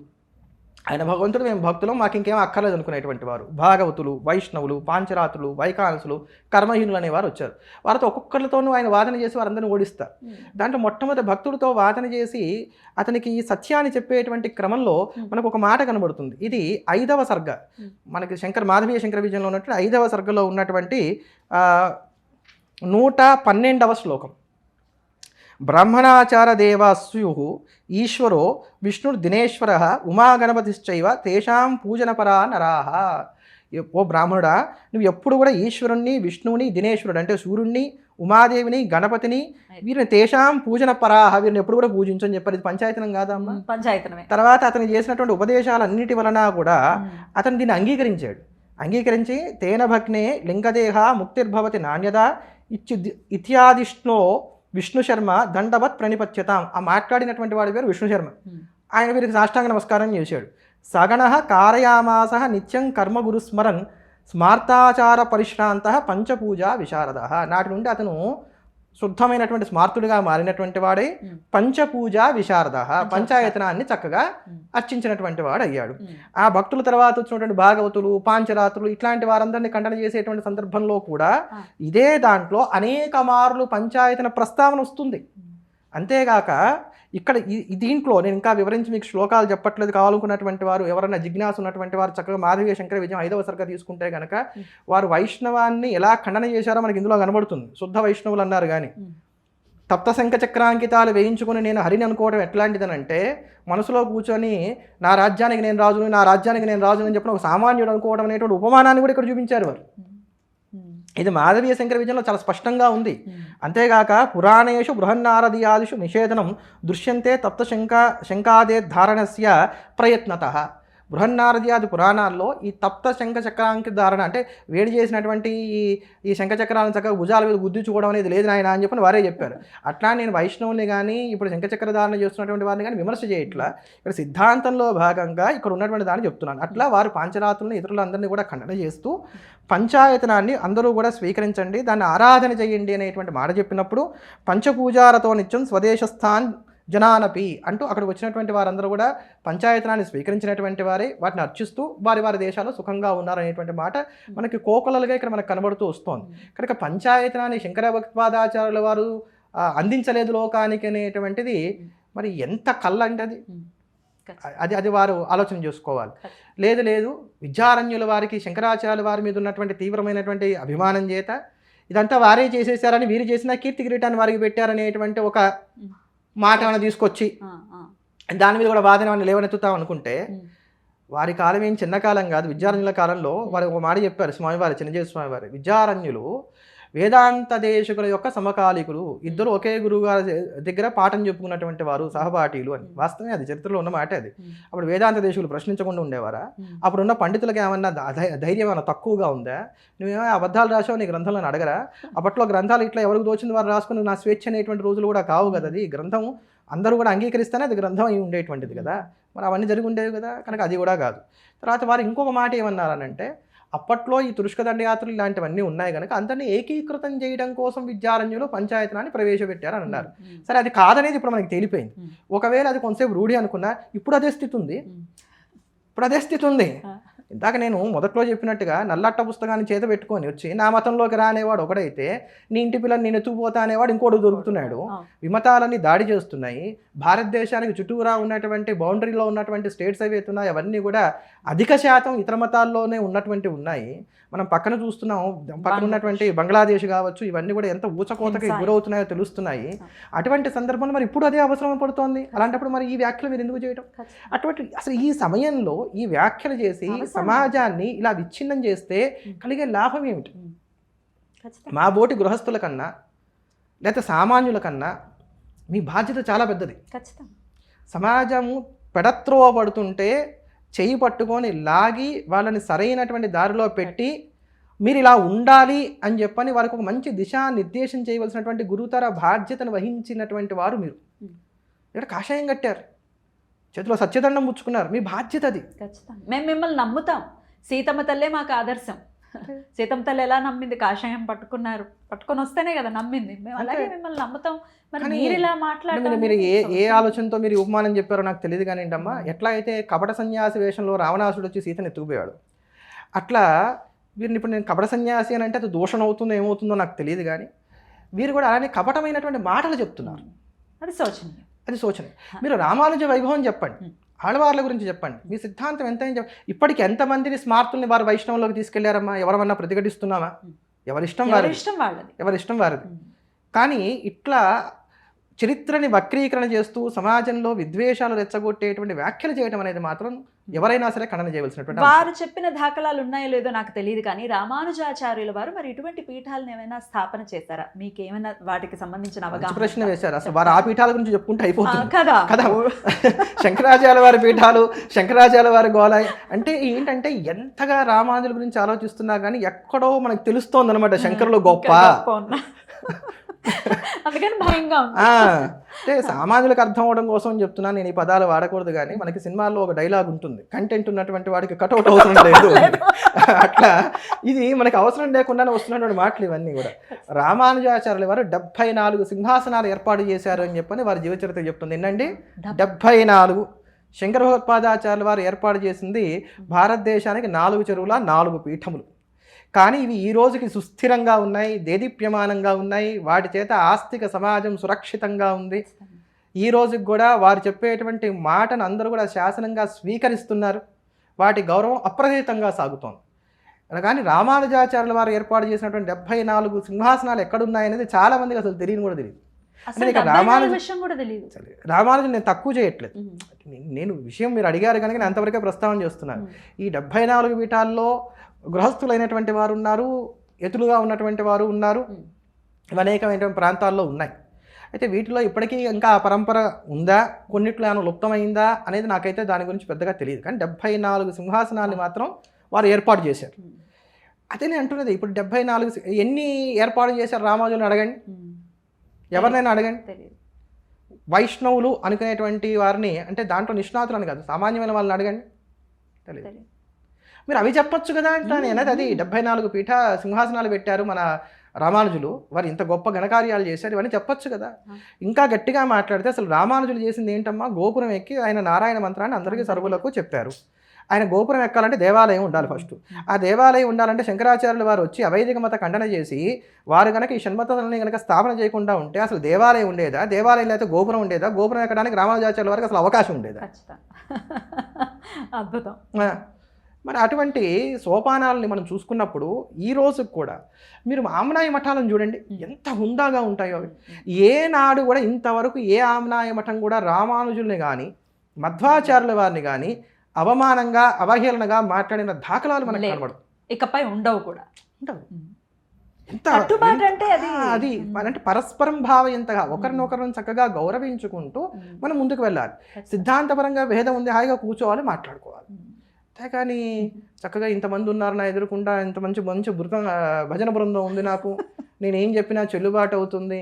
ఆయన భగవంతుడు, మేము భక్తులం, మాకు ఇంకేం అక్కర్లేదు అనుకునేటువంటి వారు. భాగవతులు, వైష్ణవులు, పాంచరాత్రులు, వైకానసులు, కర్మహీనులు అనేవారు వచ్చారు. వారితో ఒక్కొక్కరితోనూ ఆయన వాదన చేసి వారందరినీ ఓడిస్తారు. దాంట్లో మొట్టమొదటి భక్తుడితో వాదన చేసి అతనికి ఈ సత్యాన్ని చెప్పేటువంటి క్రమంలో మనకు ఒక మాట కనబడుతుంది. ఇది 5వ సర్గ, మనకి మాధవీయ శంకర విజయంలో ఉన్నటువంటి 5వ సర్గలో ఉన్నటువంటి 112వ శ్లోకం. బ్రాహ్మణాచార దేవాస్యు ఈశ్వరో విష్ణుర్ దినేశ్వర ఉమాగణపతిశ్చైవ తేషాం పూజనపరా నరాహ. ఓ బ్రాహ్మణుడా, నువ్వు ఎప్పుడు కూడా ఈశ్వరుణ్ణి, విష్ణువుని, దినేశ్వరుడు అంటే సూర్యుడిని, ఉమాదేవిని, గణపతిని, వీరిని తేషాం పూజన పరాహ, వీరిని ఎప్పుడు కూడా పూజించని చెప్పారు. ఇది పంచాయతనం కాదమ్మా? పంచాయతనమే. తర్వాత అతను చేసినటువంటి ఉపదేశాలన్నిటి వలన కూడా అతను దీన్ని అంగీకరించాడు. అంగీకరించి తేన భగ్నే లింగదేహ ముక్తిర్భవతి నాణ్యద ఇత్యాదిష్ణో విష్ణు శర్మ దండవత్ ప్రణిపత్యతాం. ఆ మాట్లాడినటువంటి వాడి పేరు విష్ణు శర్మ. ఆయన వీరికి సాష్టాంగ నమస్కారం చేశాడు. సగణ కారయామాస నిత్యం కర్మ గురుస్మరన్ స్మార్తాచార పరిశ్రాంత పంచపూజ విశారద. నాటి నుండి అతను శుద్ధమైనటువంటి స్మార్తుడిగా మారినటువంటి వాడే పంచపూజ విశారద, పంచాయతనాన్ని చక్కగా అర్చించినటువంటి వాడు అయ్యాడు. ఆ భక్తుల తర్వాత వచ్చినటువంటి భాగవతులు, పాంచరాత్రులు ఇట్లాంటి వారందరినీ ఖండన చేసేటువంటి సందర్భంలో కూడా ఇదే దాంట్లో అనేక మార్లు పంచాయతన ప్రస్తావన వస్తుంది. అంతేగాక ఇక్కడ దీంట్లో నేను ఇంకా వివరించి మీకు శ్లోకాలు చెప్పట్లేదు. కావాలనుకున్నటువంటి వారు ఎవరైనా జిజ్ఞాస ఉన్నటువంటి వారు చక్కగా మాధవీయ శంకర విజయం 5వ సర్గ తీసుకుంటే కనుక వారు వైష్ణవాన్ని ఎలా ఖండన చేశారో మనకి ఇందులో కనబడుతుంది. శుద్ధ వైష్ణవులు అన్నారు కానీ తప్త శంఖ చక్రాంకితాలు వేయించుకుని నేను హరిని అనుకోవడం ఎట్లాంటిదనంటే, మనసులో కూర్చొని నా రాజ్యానికి నేను రాజుని, నా రాజ్యానికి నేను రాజుని అని చెప్పిన ఒక సామాన్యుడు అనుకోవడం అనేటువంటి ఉపమానాన్ని కూడా ఇక్కడ చూపించారు వారు. ఇది మాధవీయ శంకర విజయంలో చాలా స్పష్టంగా ఉంది. అంతేగాక పురాణేషు బృహన్నారదీయాదిషు నిషేధనం దృశ్యంతే తప్త శంకాదే ధారణస్య ప్రయత్నత. బృహన్నారద్యాది పురాణాల్లో ఈ తప్త శంఖ చక్రాంకి ధారణ అంటే వేడి చేసినటువంటి ఈ శంఖ చక్రాలను చక్కగా భుజాల మీద గుద్దించుకోవడం అనేది లేదు నాయన అని చెప్పని వారే చెప్పారు. అట్లా నేను వైష్ణవుని కానీ ఇప్పుడు శంఖ చక్ర ధారణ చేస్తున్నటువంటి వారిని కానీ విమర్శ చేయట్లా, ఇక్కడ సిద్ధాంతంలో భాగంగా ఇక్కడ ఉన్నటువంటి దాన్ని చెప్తున్నాను. అట్లా వారు పాంచరాత్రులను ఇతరులందరినీ కూడా ఖండన చేస్తూ పంచాయతనాన్ని అందరూ కూడా స్వీకరించండి, దాన్ని ఆరాధన చేయండి అనేటువంటి మాట చెప్పినప్పుడు పంచపూజారతో నిత్యం స్వదేశస్థాన్ జనానపి అంటూ అక్కడికి వచ్చినటువంటి వారందరూ కూడా పంచాయతనాన్ని స్వీకరించినటువంటి వారే, వాటిని అర్చిస్తూ వారి వారి దేశాల్లో సుఖంగా ఉన్నారనేటువంటి మాట మనకి కోకొలలుగా ఇక్కడ మనకు కనబడుతూ వస్తోంది. కనుక పంచాయతనాన్ని శంకర భగవత్పాదాచార్యుల వారు అందించలేదు లోకానికి అనేటువంటిది మరి ఎంత కళ్ళ అంటే అది వారు ఆలోచన చేసుకోవాలి. లేదు విద్యారణ్యుల వారికి శంకరాచార్యుల వారి మీద ఉన్నటువంటి తీవ్రమైనటువంటి అభిమానం చేత ఇదంతా వారే చేసేసారని, వీరు చేసిన కీర్తి కిరీటాన్ని వారికి పెట్టారనేటువంటి ఒక మాట ఏమైనా తీసుకొచ్చి దాని మీద కూడా వాదన లేవనెత్తుతాం అనుకుంటే వారి కాలం ఏం చిన్న కాలం కాదు. విద్యారణ్యుల కాలంలో వారు ఒక మాట చెప్పారు స్వామివారి, చిన్నజీవి స్వామివారి, విద్యారణ్యులు వేదాంత దేశకుల యొక్క సమకాలికులు, ఇద్దరు ఒకే గురువు గారి దగ్గర పాఠం చెప్పుకున్నటువంటి వారు, సహపాఠీలు అని. వాస్తవమే, అది చరిత్రలో ఉన్న మాట అది. అప్పుడు వేదాంత దేశకులు ప్రశ్నించకుండా ఉండేవారా? అప్పుడున్న పండితులకు ఏమన్నా ధైర్యం ఏమైనా తక్కువగా ఉందా? నువ్వేమో అబద్ధాలు రాసావు నీ గ్రంథంలో అడగరా? అప్పట్లో గ్రంథాలు ఇట్లా ఎవరికి దోచింది వారు రాసుకుని నా స్వేచ్ఛ అనేటువంటి రోజులు కూడా కావు కదా. అది గ్రంథం అందరూ కూడా అంగీకరిస్తేనే అది గ్రంథం అయి ఉండేటువంటిది కదా. మరి అవన్నీ జరిగి ఉండేవి కదా, కనుక అది కూడా కాదు. తర్వాత వారు ఇంకొక మాట ఏమన్నారనంటే, అప్పట్లో ఈ తురుష్క దండయాత్రలు ఇలాంటివన్నీ ఉన్నాయి కనుక అందరినీ ఏకీకృతం చేయడం కోసం విద్యారణ్యులు పంచాయతనాన్ని ప్రవేశపెట్టారని అన్నారు. సరే, అది కాదనేది ఇప్పుడు మనకి తేలిపోయింది. ఒకవేళ అది కొంతసేపు రూఢి అనుకున్నా ఇప్పుడు అదే స్థితి ఉంది. ఇందాక నేను మొదట్లో చెప్పినట్టుగా నల్లట్ట పుస్తకాన్ని చేత పెట్టుకొని వచ్చి నా మతంలోకి రానేవాడు ఒకడైతే, నీ ఇంటి పిల్లని నేను ఎత్తుకుపోతా అనేవాడు ఇంకోటి దొరుకుతున్నాడు. విమతాలన్నీ దాడి చేస్తున్నాయి. భారతదేశానికి చుట్టూరా ఉన్నటువంటి బౌండరీలో ఉన్నటువంటి స్టేట్స్ ఏవైతే ఉన్నాయో అవన్నీ కూడా అధిక శాతం ఇతర మతాల్లోనే ఉన్నటువంటి ఉన్నాయి. మనం పక్కన చూస్తున్నాం, పక్కన ఉన్నటువంటి బంగ్లాదేశ్ కావచ్చు, ఇవన్నీ కూడా ఎంత ఊచకోతకి గురవుతున్నాయో తెలుస్తున్నాయి. అటువంటి సందర్భంలో మరి ఇప్పుడు అదే అవసరం పడుతోంది. అలాంటప్పుడు మరి ఈ వ్యాఖ్యలు మీరు ఎందుకు చేయడం? అటువంటి అసలు ఈ సమయంలో ఈ వ్యాఖ్యలు చేసి సమాజాన్ని ఇలా విచ్ఛిన్నం చేస్తే కలిగే లాభం ఏమిటి? మా బోటి గృహస్థుల కన్నా లేకపోతే సామాన్యుల కన్నా మీ బాధ్యత చాలా పెద్దది. సమాజము పెడత్రోవ పడుతుంటే చెయ్యి పట్టుకొని లాగి వాళ్ళని సరైనటువంటి దారిలో పెట్టి మీరు ఇలా ఉండాలి అని చెప్పని వారికి ఒక మంచి దిశానిర్దేశం చేయవలసినటువంటి గురుతర బాధ్యతను వహించినటువంటి వారు మీరు. ఇక్కడ కాషాయం కట్టారు, చేతిలో సత్యదండం పుచ్చుకున్నారు, మీ బాధ్యత అది. ఖచ్చితంగా మేము మిమ్మల్ని నమ్ముతాం. సీతమ్మ తల్లే మాకు ఆదర్శం. సీతమ్మ తల్లి ఎలా నమ్మింది? కాషాయం పట్టుకొని వస్తేనే కదా నమ్మింది. మేము అలాగే మిమ్మల్ని నమ్ముతాం. మరి మీరు ఇలా మాట్లాడారు, మీరు ఏ ఆలోచనతో మీరు ఉపమానం చెప్పారో నాకు తెలియదు కానీ అమ్మా, ఎట్లా అయితే కపట సన్యాసి వేషంలో రావణాసుడు వచ్చి సీతను ఎత్తుకుపోయాడు, అట్లా వీరిని ఇప్పుడు నేను కపట సన్యాసి అని అంటే అది దోషం అవుతుందో ఏమవుతుందో నాకు తెలియదు కానీ వీరు కూడా అలానే కపటమైనటువంటి మాటలు చెప్తున్నారు. అది శోచనీయం. మీరు రామానుజ వైభవం చెప్పండి, ఆళ్వార్ల గురించి చెప్పండి, మీ సిద్ధాంతం ఎంత చెప్పండి. ఇప్పటికి ఎంతమందిని స్మార్తుల్ని వారు వైష్ణవంలోకి తీసుకెళ్లారమ్మా? ఎవరమన్నా ప్రతిఘటిస్తున్నామా? ఎవరిష్టం వారిది. కానీ ఇట్లా చరిత్రని వక్రీకరణ చేస్తూ సమాజంలో విద్వేషాలు రెచ్చగొట్టేటువంటి వ్యాఖ్యలు చేయడం అనేది మాత్రం ఎవరైనా సరే ఖండన చేయవలసినటువంటి. వారు చెప్పిన దాఖలాలు ఉన్నాయో లేదో నాకు తెలియదు కానీ రామానుజాచార్యుల వారు మరి ఇటువంటి పీఠాలను ఏమైనా స్థాపన చేశారా? మీకేమైనా వాటికి సంబంధించిన అవగాహన? ప్రశ్న వేశారు. అసలు వారు ఆ పీఠాల గురించి చెప్పుకుంటే అయిపోతుంది కదా. శంకరాచార్య వారి పీఠాలు, శంకరాచార్య వారి గోళ అంటే ఏంటంటే ఎంతగా రామానుజుల గురించి ఆలోచిస్తున్నా కానీ ఎక్కడో మనకు తెలుస్తోంది అనమాట శంకరులు గొప్ప. అందుకని భయంగా అంటే సామాన్యులకు అర్థం అవడం కోసం చెప్తున్నాను నేను. ఈ పదాలు వాడకూడదు కానీ మనకి సినిమాల్లో ఒక డైలాగ్ ఉంటుంది, కంటెంట్ ఉన్నటువంటి వాడికి కటౌట్ అవసరం లేదు. అట్లా ఇది మనకి అవసరం లేకుండానే వస్తున్నటువంటి మాటలు ఇవన్నీ కూడా. రామానుజాచార్యుల వారు 74 సింహాసనాలు ఏర్పాటు చేశారు అని చెప్పని వారి జీవచరిత్ర చెప్తుంది. ఏంటండి 74. శంకర భగవత్పాదాచార్యుల వారు ఏర్పాటు చేసింది భారతదేశానికి 4 చెరువుల 4 పీఠములు. కానీ ఇవి ఈ రోజుకి సుస్థిరంగా ఉన్నాయి, దేదీప్యమానంగా ఉన్నాయి. వాటి చేత ఆస్తిక సమాజం సురక్షితంగా ఉంది. ఈ రోజుకి కూడా వారు చెప్పేటువంటి మాటను అందరూ కూడా శాసనంగా స్వీకరిస్తున్నారు. వాటి గౌరవం అప్రతితంగా సాగుతోంది. కానీ రామానుజాచార్యుల వారు ఏర్పాటు చేసినటువంటి 74 సింహాసనాలు ఎక్కడున్నాయనేది చాలా మందికి అసలు తెలియని కూడా తెలియదు. రామానుజు నేను తక్కువ చేయట్లేదు, నేను విషయం మీరు అడిగారు కనుక నేను అంతవరకే ప్రస్తావన చేస్తున్నాను. ఈ 74 పీఠాల్లో గృహస్థులైనటువంటి వారు ఉన్నారు, ఎతులుగా ఉన్నటువంటి వారు ఉన్నారు, అనేకమైనటువంటి ప్రాంతాల్లో ఉన్నాయి. అయితే వీటిలో ఇప్పటికీ ఇంకా ఆ పరంపర ఉందా, కొన్నిట్లో ఏమైనా లుప్తమైందా అనేది నాకైతే దాని గురించి పెద్దగా తెలియదు. కానీ 74 సింహాసనాల్ని మాత్రం వారు ఏర్పాటు చేశారు. అదే నేను అంటున్నది, ఇప్పుడు 74 ఎన్ని ఏర్పాటు చేశారు రామానుజులను అడగండి, ఎవరినైనా అడగండి. తెలియదు. వైష్ణవులు అనుకునేటువంటి వారిని, అంటే దాంట్లో నిష్ణాతులు అని కాదు, సామాన్యమైన వాళ్ళని అడగండి, తెలియదు. తెలియదు. మీరు అవి చెప్పొచ్చు కదా అంటాను నేను. అది 74 పీఠ సింహాసనాలు పెట్టారు మన రామానుజులు, వారు ఇంత గొప్ప ఘనకార్యాలు చేశారు, ఇవన్నీ చెప్పొచ్చు కదా. ఇంకా గట్టిగా మాట్లాడితే అసలు రామానుజులు చేసింది ఏంటమ్మా, గోపురం ఎక్కి ఆయన నారాయణ మంత్రాన్ని అందరికీ సర్వులకు చెప్పారు. ఆయన గోపురం ఎక్కాలంటే దేవాలయం ఉండాలి ఫస్ట్. ఆ దేవాలయం ఉండాలంటే శంకరాచార్యులు వారు వచ్చి అవైదిక మత ఖండన చేసి వారు కనుక ఈ షణ్మతాలని కనుక స్థాపన చేయకుండా ఉంటే అసలు దేవాలయం ఉండేదా, దేవాలయంలో అయితే గోపురం ఉండేదా, గోపురం ఎక్కడానికి రామానుజాచార్యుల వారికి అసలు అవకాశం ఉండేదా? అద్భుతం. మరి అటువంటి సోపానాలని మనం చూసుకున్నప్పుడు ఈ రోజుకి కూడా మీరు ఆమ్నాయ మఠాలను చూడండి, ఎంత హుందాగా ఉంటాయో. ఏనాడు కూడా ఇంతవరకు ఏ ఆమ్నాయ మఠం కూడా రామానుజుల్ని కానీ మధ్వాచార్యుల వారిని కానీ అవమానంగా అవహేళనగా మాట్లాడిన దాఖలాలు మనకు కనబడవు, ఇకపై ఉండవు కూడా. ఉండవు. ఎంత అంటే అది అంటే పరస్పరం భావయంతగా ఒకరినొకరిని చక్కగా గౌరవించుకుంటూ మనం ముందుకు వెళ్ళాలి. సిద్ధాంతపరంగా భేదం ఉంది, హాయిగా కూర్చోవాలి, మాట్లాడుకోవాలి. కానీ చక్కగా ఇంతమంది ఉన్నారు నా ఎదురుకుండా, ఇంత మంచి మంచి భజన బృందం ఉంది, నాకు నేనేం చెప్పినా చెల్లుబాటు అవుతుంది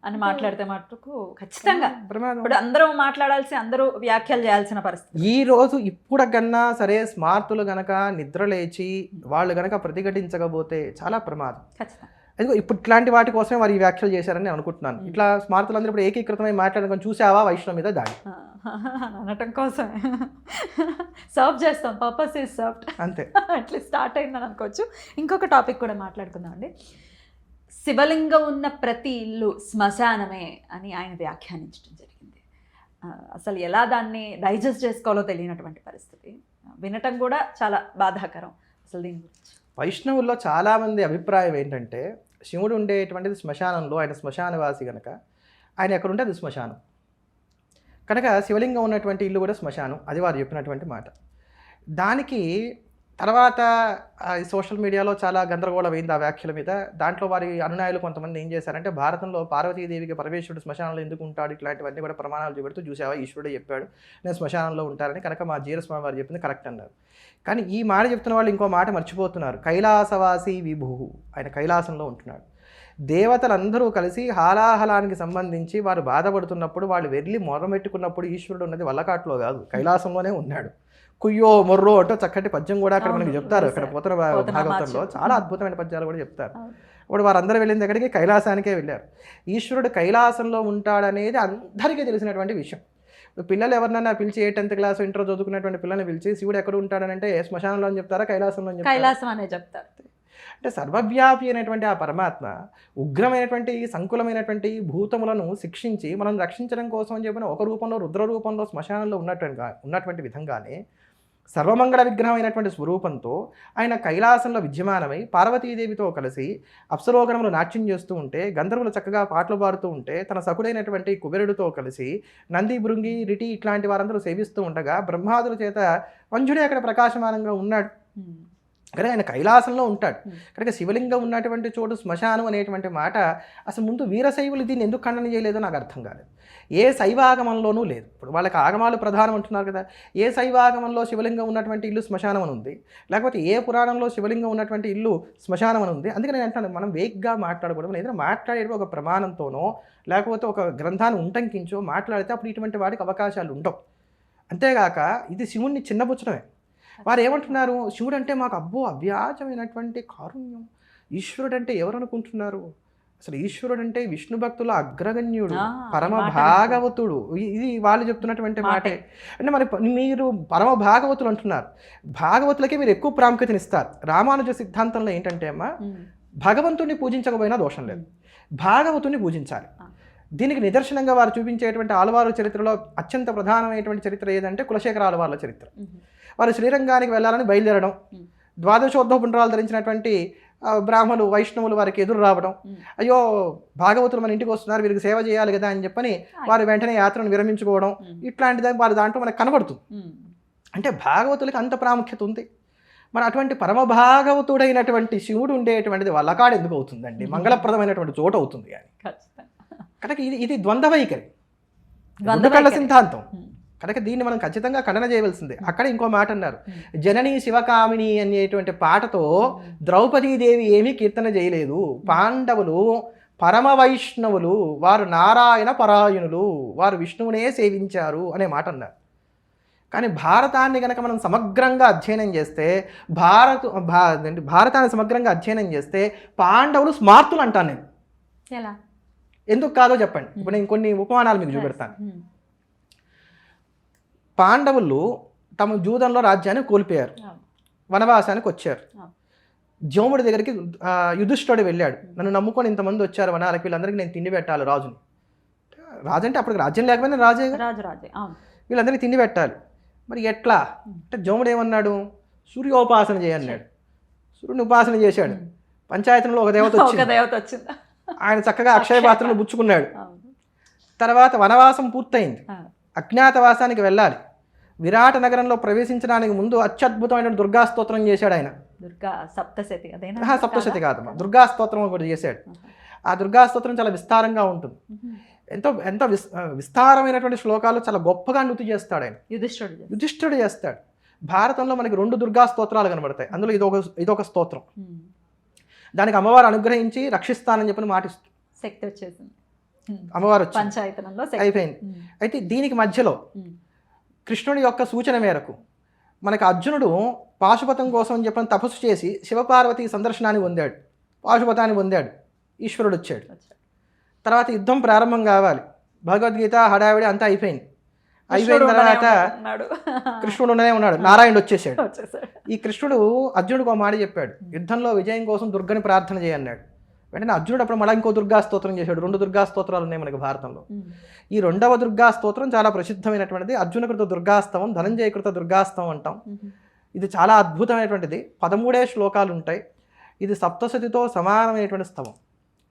అని మాట్లాడితే మటుకు ఖచ్చితంగా ప్రమాదం. ఇప్పుడు అందరూ మాట్లాడాల్సి, అందరూ వ్యాఖ్యలు చేయాల్సిన పరిస్థితి. ఈ రోజు ఇప్పుడు కన్నా సరే స్మార్తులు గనక నిద్ర లేచి వాళ్ళు గనక ప్రతిఘటించకపోతే చాలా ప్రమాదం. ఖచ్చితంగా. అదిగో ఇప్పుడు ఇట్లాంటి వాటి కోసమే వారు ఈ వ్యాఖ్యలు చేశారని నేను అనుకుంటున్నాను. ఇట్లా స్మార్తులందరూ ఇప్పుడు ఏకీకృతమై మాట్లాడుకొని చూసావా వైష్ణవ మీద దాడి అనటం కోసమే సర్వ్ చేస్తాం, పర్పస్ ఈజ్ సర్వ్డ్ అంతే. అట్లా స్టార్ట్ అయిందని అనుకోవచ్చు. ఇంకొక టాపిక్ కూడా మాట్లాడుకుందాం అండి. శివలింగం ఉన్న ప్రతి ఇల్లు శ్మశానమే అని ఆయన వ్యాఖ్యానించడం జరిగింది. అసలు ఎలా దాన్ని డైజెస్ట్ చేసుకోవాలో తెలియనటువంటి పరిస్థితి, వినటం కూడా చాలా బాధాకరం. అసలు దీని గురించి వైష్ణవుల్లో చాలామంది అభిప్రాయం ఏంటంటే శివుడు ఉండేటువంటిది శ్మశానంలో, ఆయన శ్మశానవాసి కనుక ఆయన ఎక్కడుంటే అది శ్మశానం కనుక శివలింగం ఉన్నటువంటి ఇల్లు కూడా శ్మశానం, అది వారు చెప్పినటువంటి మాట. దానికి తర్వాత సోషల్ మీడియాలో చాలా గందరగోళం అయింది ఆ వ్యాఖ్యల మీద. దాంట్లో వారి అనునాయులు కొంతమంది ఏం చేశారంటే భారతంలో పార్వతీదేవికి పరమేశ్వరుడు శ్మశానంలో ఎందుకు ఉంటాడు ఇట్లాంటివన్నీ కూడా ప్రమాణాలు చూపెడుతూ, చూసావా ఈశ్వరుడే చెప్పాడు నేను శ్మశానంలో ఉంటారని, కనుక మా జీరస్వామి వారు చెప్పింది కరెక్ట్ అన్నారు. కానీ ఈ మాట చెప్తున్న వాళ్ళు ఇంకో మాట మర్చిపోతున్నారు. కైలాసవాసి విభు, ఆయన కైలాసంలో ఉంటున్నాడు. దేవతలందరూ కలిసి హాలాహలానికి సంబంధించి వారు బాధపడుతున్నప్పుడు, వాళ్ళు వెళ్ళి మొరమెట్టుకున్నప్పుడు ఈశ్వరుడు ఉన్నది వల్లకాట్లో కాదు, కైలాసంలోనే ఉన్నాడు. కుయ్యో మొర్రో అంటూ చక్కటి పద్యం కూడా అక్కడ మనకి చెప్తారు. అక్కడ పోతన భాగవతంలో చాలా అద్భుతమైన పద్యాలు కూడా చెప్తారు. ఇప్పుడు వారందరూ వెళ్ళిన దగ్గరికి కైలాసానికే వెళ్ళారు. ఈశ్వరుడు కైలాసంలో ఉంటాడనేది అందరికీ తెలిసినటువంటి విషయం. పిల్లలు ఎవరినైనా పిలిచి 10th క్లాస్ ఇంటర్ చదువుకున్నటువంటి పిల్లల్ని పిలిచి శివుడు ఎక్కడ ఉంటాడనంటే శ్మశానంలో అని చెప్తారా, కైలాసంలో అని చెప్తారా? కైలాసం అనే చెప్తారు. అంటే సర్వవ్యాపి అయినటువంటి ఆ పరమాత్మ ఉగ్రమైనటువంటి సంకులమైనటువంటి భూతములను శిక్షించి మనం రక్షించడం కోసం అని చెప్పిన ఒక రూపంలో రుద్ర రూపంలో శ్మశానంలో ఉన్నటువంటి విధంగానే సర్వమంగళ విగ్రహమైనటువంటి స్వరూపంతో ఆయన కైలాసంలో విద్యమానమై పార్వతీదేవితో కలిసి అప్సరోగణములు నాట్యం చేస్తూ ఉంటే, గంధర్వులు చక్కగా పాటలు పాడుతూ ఉంటే, తన సకుడైనటువంటి కుబేరుడితో కలిసి నంది భృంగి రిటి ఇట్లాంటి వారందరూ సేవిస్తూ ఉండగా బ్రహ్మాదుల చేత వంజుడే అక్కడ ప్రకాశమానంగా ఉన్నాడు. కానీ ఆయన కైలాసంలో ఉంటాడు కనుక శివలింగం ఉన్నటువంటి చోటు శ్మశానం అనేటువంటి మాట అసలు ముందు వీరశైవులు దీన్ని ఎందుకు ఖండన చేయలేదో నాకు అర్థం కాలేదు. ఏ శైవాగమంలోనూ లేదు. ఇప్పుడు వాళ్ళకి ఆగమాలు ప్రధానం అంటున్నారు కదా, ఏ శైవాగమంలో శివలింగం ఉన్నటువంటి ఇల్లు శ్మశానం అని ఉంది, లేకపోతే ఏ పురాణంలో శివలింగం ఉన్నటువంటి ఇల్లు శ్మశానం అని ఉంది. అందుకని నేను అంటాను, మనం వేగ్గా మాట్లాడకూడదు. ఏదైనా మాట్లాడేది ఒక ప్రమాణంతోనో లేకపోతే ఒక గ్రంథాన్ని ఉంటంకించో మాట్లాడితే అప్పుడు ఇటువంటి వాటికి అవకాశాలు ఉండవు. అంతేగాక ఇది శివుణ్ణి చిన్నపుచ్చడమే. వారు ఏమంటున్నారు, శివుడు అంటే మాకు అబ్బో అవ్యాజమైనటువంటి కారుణ్యం, ఈశ్వరుడు అంటే ఎవరు అనుకుంటున్నారు, అసలు ఈశ్వరుడు అంటే విష్ణు భక్తుల అగ్రగణ్యుడు, పరమ భాగవతుడు. ఇది వాళ్ళు చెప్తున్నటువంటి మాటే. అంటే మరి మీరు పరమ భాగవతులు అంటున్నారు, భాగవతులకే మీరు ఎక్కువ ప్రాముఖ్యతనిస్తారు. రామానుజ సిద్ధాంతంలో ఏంటంటే అమ్మా, భగవంతుడిని పూజించకపోయినా దోషం లేదు, భాగవతుడిని పూజించాలి. దీనికి నిదర్శనంగా వారు చూపించేటువంటి ఆళ్వారు చరిత్రలో అత్యంత ప్రధానమైనటువంటి చరిత్ర ఏదంటే కులశేఖర ఆళ్వార్ల చరిత్ర. వారు శ్రీరంగానికి వెళ్ళాలని బయలుదేరడం, ద్వాదశోర్ధ పుండ్రాలు ధరించినటువంటి బ్రాహ్మణులు వైష్ణవులు వారికి ఎదురు రావడం, అయ్యో భాగవతులు మన ఇంటికి వస్తున్నారు వీరికి సేవ చేయాలి కదా అని చెప్పని వారు వెంటనే యాత్రను విరమించుకోవడం, ఇట్లాంటిది వారి దాంట్లో మనకు కనబడుతుంది. అంటే భాగవతులకి అంత ప్రాముఖ్యత ఉంది. మరి అటువంటి పరమ భాగవతుడైనటువంటి శివుడు ఉండేటువంటిది వల్లకాడు ఎందుకు అవుతుందండి, మంగళప్రదమైనటువంటి చోటు అవుతుంది. కానీ కనుక ఇది ద్వంద్వ వైఖరి, ద్వంద్వ కళ్ళ వైఖరి. సిద్ధాంతం. కనుక దీన్ని మనం ఖచ్చితంగా ఖండన చేయవలసిందే. అక్కడ ఇంకో మాట అన్నారు, జననీ శివకామిని అనేటువంటి పాటతో ద్రౌపదీదేవి ఏమీ కీర్తన చేయలేదు. పాండవులు పరమ వైష్ణవులు, వారు నారాయణ పరాయణులు, వారు విష్ణువునే సేవించారు అనే మాట అన్నారు. కానీ భారతాన్ని కనుక మనం సమగ్రంగా అధ్యయనం చేస్తే భారతాన్ని సమగ్రంగా అధ్యయనం చేస్తే పాండవులు స్మార్తులు అంటాను నేను. ఎలా? ఎందుకు కాదో చెప్పండి. ఇప్పుడు నేను కొన్ని ఉపమానాలు మీకు చూపెడతాను. పాండవులు తమ జూదంలో రాజ్యాన్ని కోల్పోయారు, వనవాసానికి వచ్చారు. జోముడి దగ్గరికి యుధిష్ఠుడు వెళ్ళాడు, నన్ను నమ్ముకొని ఇంతమంది వచ్చారు వనాలకి, వీళ్ళందరికీ నేను తిండి పెట్టాలి రాజుని. రాజు అంటే అప్పటికి రాజ్యం లేకపోయినా రాజే, వీళ్ళందరికీ తిండి పెట్టాలి. మరి ఎట్లా అంటే జోముడు ఏమన్నాడు, సూర్యోపాసన చేయన్నాడు. సూర్యుని ఉపాసన చేశాడు. పంచాయతీలో ఒక దేవత వచ్చింది, ఆయన చక్కగా అక్షయ పాత్రను పుచ్చుకున్నాడు. తర్వాత వనవాసం పూర్తయింది, అజ్ఞాతవాసానికి వెళ్ళాలి. విరాట నగరంలో ప్రవేశించడానికి ముందు అత్యద్భుతమైన దుర్గా స్తోత్రం చేశాడు ఆయన. సప్తశతి కాదమ్మా, దుర్గా స్తోత్రం ఒకటి చేశాడు. ఆ దుర్గా స్తోత్రం చాలా విస్తారంగా ఉంటుంది, ఎంతో విస్తారమైనటువంటి శ్లోకాలు చాలా గొప్పగా నృతి చేస్తాడు ఆయన. యుధిష్ఠుడు చేస్తాడు. భారతంలో మనకి 2 దుర్గా స్తోత్రాలు కనబడతాయి, అందులో ఇదొక స్తోత్రం. దానికి అమ్మవారు అనుగ్రహించి రక్షిస్తానని చెప్పిన మాటిస్తుంది, శక్తి వచ్చేసింది, అమ్మవారు వచ్చి పంచాయతనంలో అయిపోయింది. అయితే దీనికి మధ్యలో కృష్ణుడి యొక్క సూచన మేరకు మనకు అర్జునుడు పాశుపతం కోసం అని చెప్పిన తపస్సు చేసి శివపార్వతి సందర్శనాన్ని పొందాడు, పాశుపతాన్ని పొందాడు. ఈశ్వరుడు వచ్చాడు. తర్వాత యుద్ధం ప్రారంభం కావాలి, భగవద్గీత హడావిడి అంతా అయిపోయింది. అయిపోయిన తర్వాత కృష్ణుడు ఉండనే ఉన్నాడు, నారాయణుడు వచ్చేసాడు. ఈ కృష్ణుడు అర్జునుడికి ఒక మాట చెప్పాడు, యుద్ధంలో విజయం కోసం దుర్గని ప్రార్థన చేయన్నాడు. వెంటనే అర్జునుడు అప్పుడు మళ్ళీ ఇంకో దుర్గా స్తోత్రం చేశాడు. 2 దుర్గా స్తోత్రాలు ఉన్నాయి మనకి భారతంలో. ఈ 2వ దుర్గా స్తోత్రం చాలా ప్రసిద్ధమైనటువంటిది. అర్జునకృత దుర్గాస్తవం, ధనంజయకృత దుర్గాస్తవం అంటాం. ఇది చాలా అద్భుతమైనటువంటిది. 13 శ్లోకాలు ఉంటాయి. ఇది సప్తశతితో సమానమైనటువంటి స్తవం.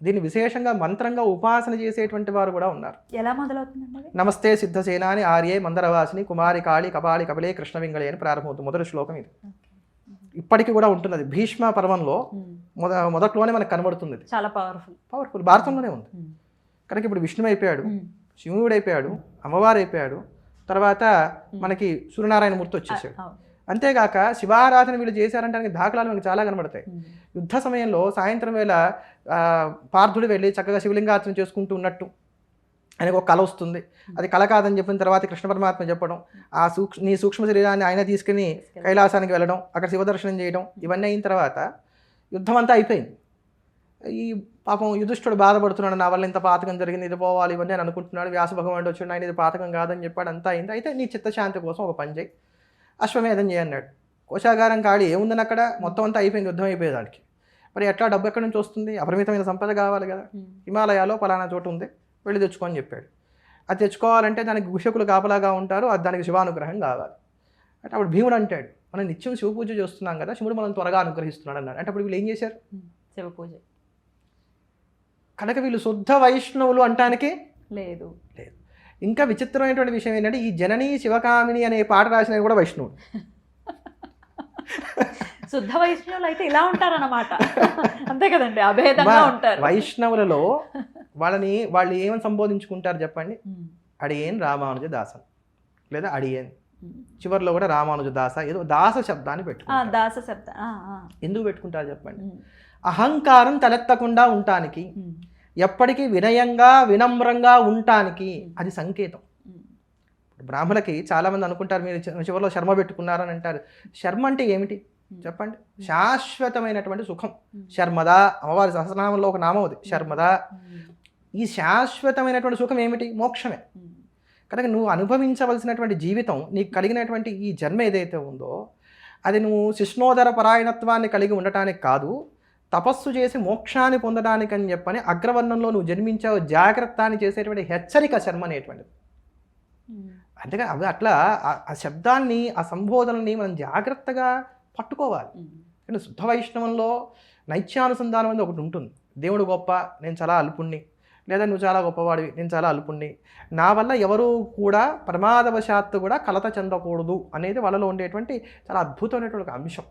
దీన్ని విశేషంగా మంత్రంగా ఉపాసన చేసేటువంటి వారు కూడా ఉన్నారు. ఎలా మొదలవుతుందండి? నమస్తే సిద్ధసేనాని ఆర్యే మందరవాసిని కుమారి కాళి కపాలి కపిలే కృష్ణవింగళి అని ప్రారంభమవుతుంది. మొదటి శ్లోకం ఇది. ఇప్పటికీ కూడా ఉంటుంది. భీష్మ పర్వంలో మొదట్లోనే మనకు కనబడుతుంది. చాలా పవర్ఫుల్ భారతంలోనే ఉంది. కనుక ఇప్పుడు విష్ణువు అయిపోయాడు, శివుడు అయిపోయాడు, అమ్మవారు అయిపోయాడు, తర్వాత మనకి సూర్యనారాయణమూర్తి వచ్చేసాడు. అంతేగాక శివారాధన వీళ్ళు చేశారంటే దాఖలాలు మనకి చాలా కనబడతాయి. యుద్ధ సమయంలో సాయంత్రం వేళ పార్థుడు వెళ్ళి చక్కగా శివలింగార్చన చేసుకుంటూ ఉన్నట్టు ఆయనకు ఒక కళ వస్తుంది. అది కళ కాదని చెప్పిన తర్వాత కృష్ణ పరమాత్మ చెప్పడం, నీ సూక్ష్మ శరీరాన్ని ఆయన తీసుకుని కైలాసానికి వెళ్ళడం, అక్కడ శివదర్శనం చేయడం, ఇవన్నీ అయిన తర్వాత యుద్ధం అంతా అయిపోయింది. ఈ పాపం యుధిష్ఠుడు బాధపడుతున్నాడు, నా వల్ల ఇంత పాతకం జరిగింది, ఇది పోవాలి ఇవన్నీ అని అనుకుంటున్నాడు. వ్యాస భగవానుడు వచ్చాడు, ఆయన ఇది పాతకం కాదని చెప్పాడు. అంతా అయింది. అయితే నీ చిత్తశాంతి కోసం ఒక పని చేయి, అశ్వమేధం చేయన్నాడు. కోశాగారం కాడి ఏముందని అక్కడ మొత్తం అంతా అయిపోయింది, యుద్ధం అయిపోయేదానికి. మరి ఎట్లా డబ్బు ఎక్కడి నుంచి వస్తుంది? అపరిమితమైన సంపద కావాలి కదా. హిమాలయాలో పలానా చోటు ఉంది, వెళ్ళి తెచ్చుకోని చెప్పాడు. అది తెచ్చుకోవాలంటే దానికి గుషకులు కాపలాగా ఉంటారు, అది దానికి శివానుగ్రహం కావాలి. అంటే అప్పుడు భీముడు అంటాడు, మనం నిత్యం శివ పూజ చేస్తున్నాం కదా, శివుడు మనం త్వరగా అనుగ్రహిస్తున్నాడు అన్నాడు. అంటే అప్పుడు వీళ్ళు ఏం చేశారు? శివ పూజ. కనుక వీళ్ళు శుద్ధ వైష్ణవులు అంటానికి లేదు. ఇంకా విచిత్రమైనటువంటి విషయం ఏంటంటే ఈ జననీ శివకామిని అనే పాట రాసిన కూడా వైష్ణవుడు. శుద్ధ వైష్ణవులు అయితే ఇలా ఉంటారన్నమాట. అంతే కదండి, అభేదంగా ఉంటారు. వైష్ణవులలో వాళ్ళు ఏమని సంబోధించుకుంటారు చెప్పండి? అడియేన్ రామానుజ దాసన్ లేదా అడియేన్. చివరిలో కూడా రామానుజ దాస, ఏదో దాస శబ్దాన్ని పెట్టుకుంటారు. దాస శబ్ద ఎందుకు పెట్టుకుంటారు చెప్పండి? అహంకారం తలెత్తకుండా ఉండటానికి, ఎప్పటికీ వినయంగా వినమ్రంగా ఉండటానికి అది సంకేతం. బ్రాహ్మణులకి చాలామంది అనుకుంటారు, మీరు చివరిలో శర్మ పెట్టుకున్నారని అంటారు. శర్మ అంటే ఏమిటి చెప్పండి? శాశ్వతమైనటువంటి సుఖం. శర్మదా, అమ్మవారి సహస్రనామంలో ఒక నామం అది, శర్మదా. ఈ శాశ్వతమైనటువంటి సుఖం ఏమిటి? మోక్షమే. కనుక నువ్వు అనుభవించవలసినటువంటి జీవితం, నీకు కలిగినటువంటి ఈ జన్మ ఏదైతే ఉందో అది నువ్వు శిష్ణోదర పరాయణత్వాన్ని కలిగి ఉండటానికి కాదు, తపస్సు చేసి మోక్షాన్ని పొందడానికి అని చెప్పని అగ్రవర్ణంలో నువ్వు జన్మించావు, జాగ్రత్త అని చేసేటువంటి హెచ్చరిక శర్మ అనేటువంటిది. అంతేగా అవి అట్లా ఆ శబ్దాన్ని, ఆ సంబోధనని మనం జాగ్రత్తగా పట్టుకోవాలి. కానీ శుద్ధ వైష్ణవంలో నైత్యానుసంధానం అనేది ఒకటి ఉంటుంది. దేవుడు గొప్ప, నేను చాలా అల్పుణ్ణి, లేదా నువ్వు చాలా గొప్పవాడివి, నేను చాలా అల్పుణ్ణి, నా వల్ల ఎవరు కూడా ప్రమాదవశాత్తు కూడా కలత చెందకూడదు అనేది వాళ్ళలో ఉండేటువంటి చాలా అద్భుతమైనటువంటి అంశం.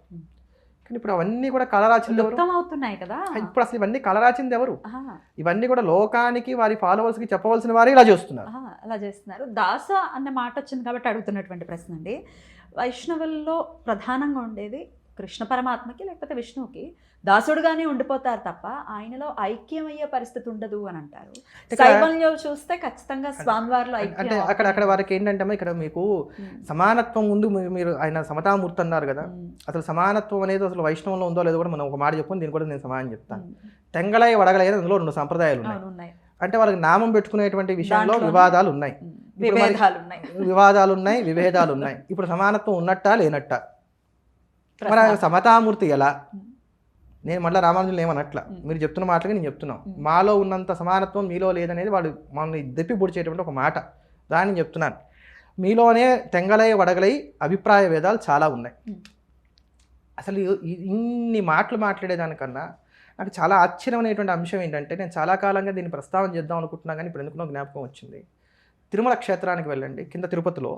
కానీ ఇప్పుడు అవన్నీ కూడా కలరాచింది ఎవరు? లుప్తం అవుతున్నాయి కదా. ఇప్పుడు అసలు ఇవన్నీ కలరాచింది ఎవరు? ఆహా, ఇవన్నీ కూడా లోకానికి వారి ఫాలోవర్స్కి చెప్పవలసిన వారే ఇలా చేస్తున్నారు. ఆహా, అలా చేస్తున్నారు. దాస అన్న మాట వచ్చింది కాబట్టి అడుగుతున్నటువంటి ప్రశ్న అండి. వైష్ణవుల్లో ప్రధానంగా ఉండేది కృష్ణ పరమాత్మకి లేకపోతే విష్ణువుకి దాసుడుగానే ఉండిపోతారు తప్ప ఆయనలో ఐక్యమయ్యే పరిస్థితి ఉండదు అని అంటారు. శైవంలో చూస్తే ఖచ్చితంగా స్వామివారిలో అంటే ఐక్యం అక్కడ వారికి ఏంటంటే ఇక్కడ మీకు సమానత్వం ముందు మీరు ఆయన సమతామూర్తి అన్నారు కదా, అసలు సమానత్వం అనేది అసలు వైష్ణవంలో ఉందో లేదో కూడా మనం ఒక మాట చెప్పుకుని దీన్ని కూడా నేను సమానం చెప్తాను. తెంగళై వడగలై అందులో 2 సంప్రదాయాలు ఉన్నాయి. అంటే వాళ్ళకి నామం పెట్టుకునేటువంటి విషయంలో వివాదాలు ఉన్నాయి, వివాదాలు ఉన్నాయి, విభేదాలు ఉన్నాయి. ఇప్పుడు సమానత్వం ఉన్నట్టా లేనట్టా? మరి సమతామూర్తి ఎలా? నేను మళ్ళీ రామానుజులు ఏమనట్లా, మీరు చెప్తున్న మాటలకి నేను చెప్తున్నాం. మాలో ఉన్నంత సమానత్వం మీలో లేదనేది వాళ్ళు మనల్ని దెప్పి పొడిచేటువంటి ఒక మాట, దాన్ని చెప్తున్నాను. మీలోనే తెంగలై వడగలై అభిప్రాయ భేదాలు చాలా ఉన్నాయి. అసలు ఇన్ని మాటలు మాట్లాడేదానికన్నా నాకు చాలా ఆశ్చర్యమైనటువంటి అంశం ఏంటంటే, నేను చాలా కాలంగా దీన్ని ప్రస్తావన చేద్దాం అనుకుంటున్నా కానీ ఇప్పుడు ఎందుకునో జ్ఞాపకం వచ్చింది. తిరుమల క్షేత్రానికి వెళ్ళండి, కింద తిరుపతిలో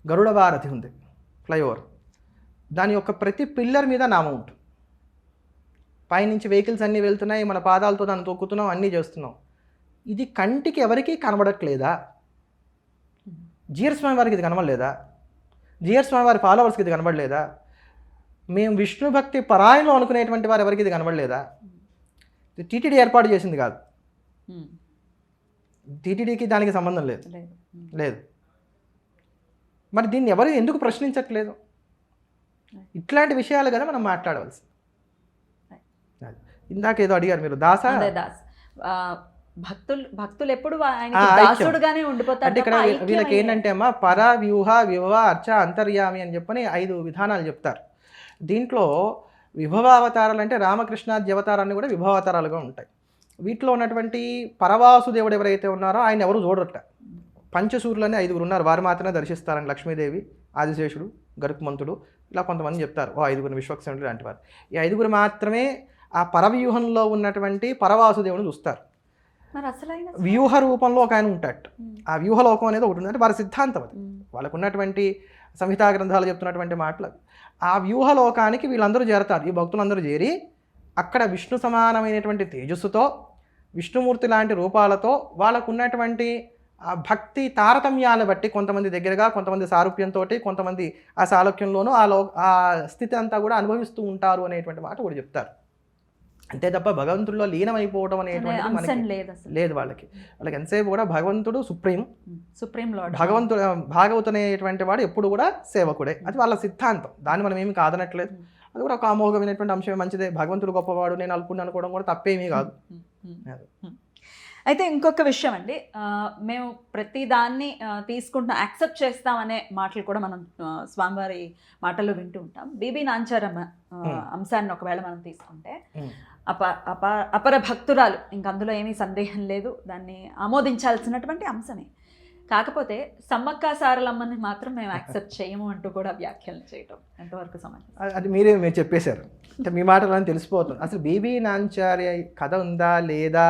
గరుడ వారధి ఉంది, ఫ్లైఓవర్. దాని యొక్క ప్రతి పిల్లర్ మీద నామం ఉంటుంది. పైనుంచి వెహికల్స్ అన్నీ వెళ్తున్నాయి, మన పాదాలతో దాన్ని తొక్కుతున్నాం, అన్నీ చేస్తున్నాం. ఇది కంటికి ఎవరికీ కనబడట్లేదా? జీఆర్ స్వామి వారికి ఇది కనబడలేదా? జీఆర్ స్వామి వారి ఫాలోవర్స్కి ఇది కనబడలేదా? మేము విష్ణు భక్తి పరాయణం అనుకునేటువంటి వారు ఎవరికి ఇది కనబడలేదా? టీటీడీ ఏర్పాటు చేసింది కాదు, టీటీడీకి దానికి సంబంధం లేదు. మరి దీన్ని ఎవరు ఎందుకు ప్రశ్నించట్లేదు? ఇట్లాంటి విషయాలు కదా మనం మాట్లాడవలసి. ఇందాక ఏదో అడిగారు మీరు, దాస భక్తులు ఎప్పుడు దాసుడుగానే ఉండిపోతారు. అంటే ఇక్కడ వీళ్ళకి ఏంటంటే అమ్మా పర వ్యూహ విభవ అర్చ అంతర్యామి అని చెప్పని 5 విధానాలు చెప్తారు. దీంట్లో విభవావతారాలు అంటే రామకృష్ణాది అవతారాన్ని కూడా విభవావతారాలుగా ఉంటాయి. వీటిలో ఉన్నటువంటి పరవాసుదేవుడు ఎవరైతే ఉన్నారో ఆయన ఎవరు చూడరట. పంచసూరులని 5 ఉన్నారు, వారు మాత్రమే దర్శిస్తారని. లక్ష్మీదేవి, ఆదిశేషుడు, గరుత్మంతుడు, ఇలా కొంతమంది చెప్తారు. 5 విశ్వక్సేనుడు లాంటి వారు. ఈ 5 మాత్రమే ఆ పరవ్యూహంలో ఉన్నటువంటి పరవాసుదేవుని చూస్తారు. వ్యూహ రూపంలో ఒక ఆయన ఉంటాడు. ఆ వ్యూహలోకం అనేది ఒకటి ఉంది, అంటే వారి సిద్ధాంతం అది. వాళ్ళకు ఉన్నటువంటి సంహితా గ్రంథాలు చెప్తున్నటువంటి మాటలు. ఆ వ్యూహలోకానికి వీళ్ళందరూ చేరతారు, ఈ భక్తులందరూ చేరి అక్కడ విష్ణు సమానమైనటువంటి తేజస్సుతో, విష్ణుమూర్తి లాంటి రూపాలతో వాళ్ళకు ఉన్నటువంటి ఆ భక్తి తారతమ్యాలను బట్టి కొంతమంది దగ్గరగా, కొంతమంది సారూప్యంతో, కొంతమంది ఆ సాలోక్యంలోనూ ఆ స్థితి అంతా కూడా అనుభవిస్తూ ఉంటారు అనేటువంటి మాట కూడా చెప్తారు. అంతే తప్ప భగవంతుడిలో లీనమైపోవడం అనేటువంటిది మనకి లేదు. వాళ్ళకి ఎంతసేపు కూడా భగవంతుడు సుప్రీం లార్డ్, భగవంతుడు భాగవతునేటువంటి వాడు ఎప్పుడు కూడా సేవకుడే. అది వాళ్ళ సిద్ధాంతం, దాన్ని మనం ఏమి కాదనట్లేదు. అది కూడా ఒక అమోఘమైనటువంటి అంశమే, మంచిదే. భగవంతుడు గొప్పవాడు, నేను అనుకోవడం కూడా తప్పేమీ కాదు. అయితే ఇంకొక విషయం అండి, మేము ప్రతి దాన్ని యాక్సెప్ట్ చేస్తామనే మాటలు కూడా మనం స్వామివారి మాటల్లో వింటూ ఉంటాం. బీబీ నాంచారమ్మ అంశాన్ని ఒకవేళ మనం తీసుకుంటే అపర భక్తురాలు, ఇంక అందులో ఏమీ సందేహం లేదు, దాన్ని ఆమోదించాల్సినటువంటి అంశమే. కాకపోతే సమ్మక్క సారలమ్మని మాత్రం మేము యాక్సెప్ట్ చేయము అంటూ కూడా వ్యాఖ్యలు చేయటం ఎంతవరకు సమంజసం? అది మీరు చెప్పేశారు, అంటే మీ మాటలో తెలిసిపోతుంది. అసలు బీబీ నాంచార్య కథ ఉందా లేదా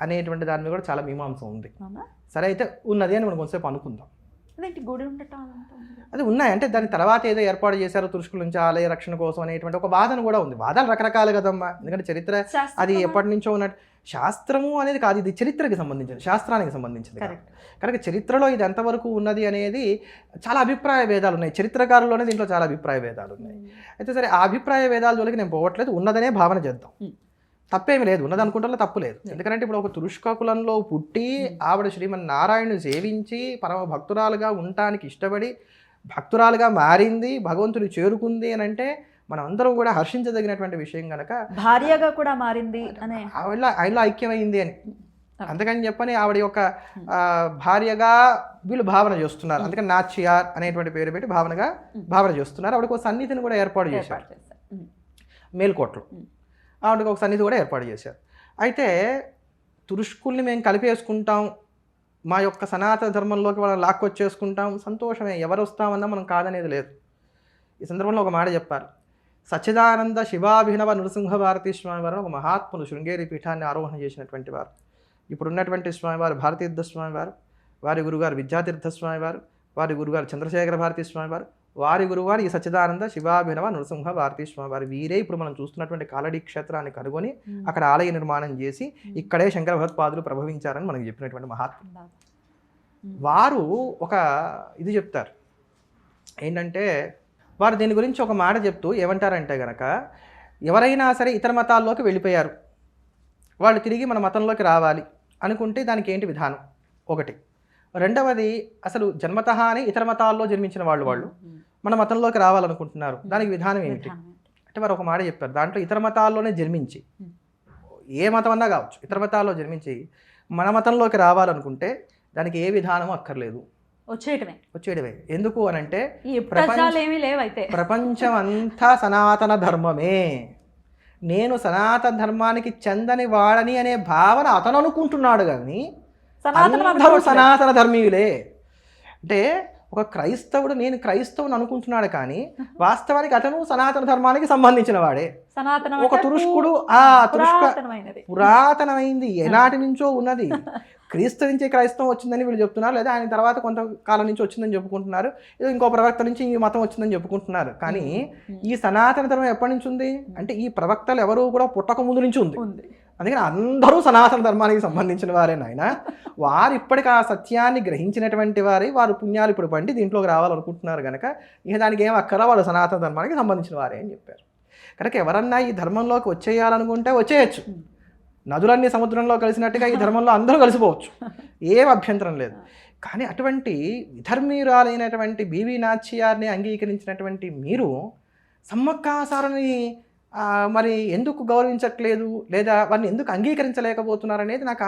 అనేటువంటి దాని మీద కూడా చాలా మీమాంస ఉంది. సరే, అయితే ఉన్నది అని మనం కొంతసేపు అనుకుందాం. గుడి ఉండటం అది ఉన్నాయి, అంటే దాని తర్వాత ఏదో ఏర్పాటు చేశారు తురుష్కుల నుంచి ఆలయ రక్షణ కోసం అనేటువంటి ఒక వాదన కూడా ఉంది. వాదాలు రకరకాలు కదమ్మా, ఎందుకంటే చరిత్ర అది ఎప్పటి నుంచో ఉన్నట్టు. శాస్త్రము అనేది కాదు, ఇది చరిత్రకి సంబంధించింది, శాస్త్రానికి సంబంధించింది. కనుక చరిత్రలో ఇది ఎంతవరకు ఉన్నది అనేది చాలా అభిప్రాయ భేదాలు ఉన్నాయి. చరిత్రకారుల్లోనే దీంట్లో చాలా అభిప్రాయ భేదాలు ఉన్నాయి. అయితే సరే, ఆ అభిప్రాయ భేదాల జోలికి నేను పోవట్లేదు, ఉన్నదనే భావన చేద్దాం, తప్పేమి లేదు. ఉన్నది అనుకుంటే తప్పు లేదు. ఎందుకంటే ఇప్పుడు ఒక తురుష్క కులంలో పుట్టి ఆవిడ శ్రీమన్నారాయణుని సేవించి పరమ భక్తురాలుగా ఉండటానికి ఇష్టపడి భక్తురాలుగా మారింది, భగవంతుని చేరుకుంది అని అంటే మనం అందరం కూడా హర్షించదగినటువంటి విషయం కనుక. భార్యగా కూడా మారింది అనే ఆయనలో ఐక్యమైంది అని అందుకని చెప్పని ఆవిడ యొక్క భార్యగా వీళ్ళు భావన చేస్తున్నారు. అందుకని నాచ్యార్ అనేటువంటి పేరు పెట్టి భావన చేస్తున్నారు. ఆవిడకు ఒక సన్నిధిని కూడా ఏర్పాటు చేశారు మేల్కోట్లో. ఆవిడకి ఒక సన్నిధి కూడా ఏర్పాటు చేశారు. అయితే తురుష్కుల్ని మేము కలిపేసుకుంటాం, మా యొక్క సనాతన ధర్మంలోకి వాళ్ళని లాక్కొచ్చేసుకుంటాం, సంతోషమే, ఎవరు వస్తామన్నా మనం కాదనేది లేదు. ఈ సందర్భంలో ఒక మాట చెప్పారు. సచ్చిదానంద శివాభినవ నృసింహ భారతీ స్వామివారు ఒక మహాత్ములు శృంగేరి పీఠాన్ని ఆరోహణ చేసినటువంటి వారు. ఇప్పుడున్నటువంటి స్వామివారు భారతీర్థ స్వామివారు, వారి గురుగారు విద్యాతీర్థ స్వామివారు, వారి గురుగారు చంద్రశేఖర భారతీ స్వామివారు వారి గురువారు ఈ సచ్చిదానంద శివాభినవ నృసింహ భారతీ స్వామి వారి వీరే ఇప్పుడు మనం చూస్తున్నటువంటి కాలడీ క్షేత్రాన్ని కనుగొని అక్కడ ఆలయ నిర్మాణం చేసి ఇక్కడే శంకర భగవత్పాదులు ప్రభవించారని మనకు చెప్పినటువంటి మహాత్ములు. వారు ఒక ఇది చెప్తారు ఏంటంటే, వారు దీని గురించి ఒక మాట చెప్తూ ఏమంటారంటే గనక, ఎవరైనా సరే ఇతర మతాల్లోకి వెళ్ళిపోయారు, వాళ్ళు తిరిగి మన మతంలోకి రావాలి అనుకుంటే దానికి ఏంటి విధానం ఒకటి. రెండవది, అసలు జన్మతహానే ఇతర మతాల్లో జన్మించిన వాళ్ళు మన మతంలోకి రావాలనుకుంటున్నారు, దానికి విధానం ఏమిటి అంటే వారు ఒక మాట చెప్పారు. దాంట్లో ఇతర మతాల్లోనే జన్మించి, ఏ మతం అన్నా కావచ్చు, ఇతర మతాల్లో జన్మించి మన మతంలోకి రావాలనుకుంటే దానికి ఏ విధానం అక్కర్లేదు, వచ్చేయడమే. ఎందుకు అని అంటే ప్రపంచం అంతా సనాతన ధర్మమే, నేను సనాతన ధర్మానికి చెందని వాడని అనే భావన అతను అనుకుంటున్నాడు. కానీ అందరూ సనాతన ధర్మీయులే. అంటే ఒక క్రైస్తవుడు నేను క్రైస్తవుని అనుకుంటున్నాడు, కానీ వాస్తవానికి అతను సనాతన ధర్మానికి సంబంధించిన వాడే. ఒక తురుష్కుడు పురాతనమైంది, ఎలాంటి నుంచో ఉన్నది. క్రీస్తు నుంచి క్రైస్తవం వచ్చిందని వీళ్ళు చెప్తున్నారు, లేదా ఆయన తర్వాత కొంతకాలం నుంచి వచ్చిందని చెప్పుకుంటున్నారు, ఏదో ఇంకో ప్రవక్త నుంచి ఈ మతం వచ్చిందని చెప్పుకుంటున్నారు. కానీ ఈ సనాతన ధర్మం ఎప్పటి నుంచి ఉంది అంటే ఈ ప్రవక్తలు ఎవరు కూడా పుట్టక ముందు నుంచి ఉంది. అందుకని అందరూ సనాతన ధర్మానికి సంబంధించిన వారే నాయన. వారు ఇప్పటికి ఆ సత్యాన్ని గ్రహించినటువంటి వారే, వారు పుణ్యాలు ఇప్పుడు పండి దీంట్లోకి రావాలనుకుంటున్నారు కనుక ఇక దానికి ఏం అక్కరా, వాళ్ళు సనాతన ధర్మానికి సంబంధించిన వారే అని చెప్పారు. కనుక ఎవరన్నా ఈ ధర్మంలోకి వచ్చేయాలనుకుంటే వచ్చేయచ్చు. నదులన్నీ సముద్రంలో కలిసినట్టుగా ఈ ధర్మంలో అందరూ కలిసిపోవచ్చు, ఏం అభ్యంతరం లేదు. కానీ అటువంటి విధర్మీయురాలైనటువంటి బివి నాచ్యార్ని అంగీకరించినటువంటి మీరు సమ్మక్కాసారని మరి ఎందుకు గౌరవించట్లేదు, లేదా వారిని ఎందుకు అంగీకరించలేకపోతున్నారు అనేది నాకు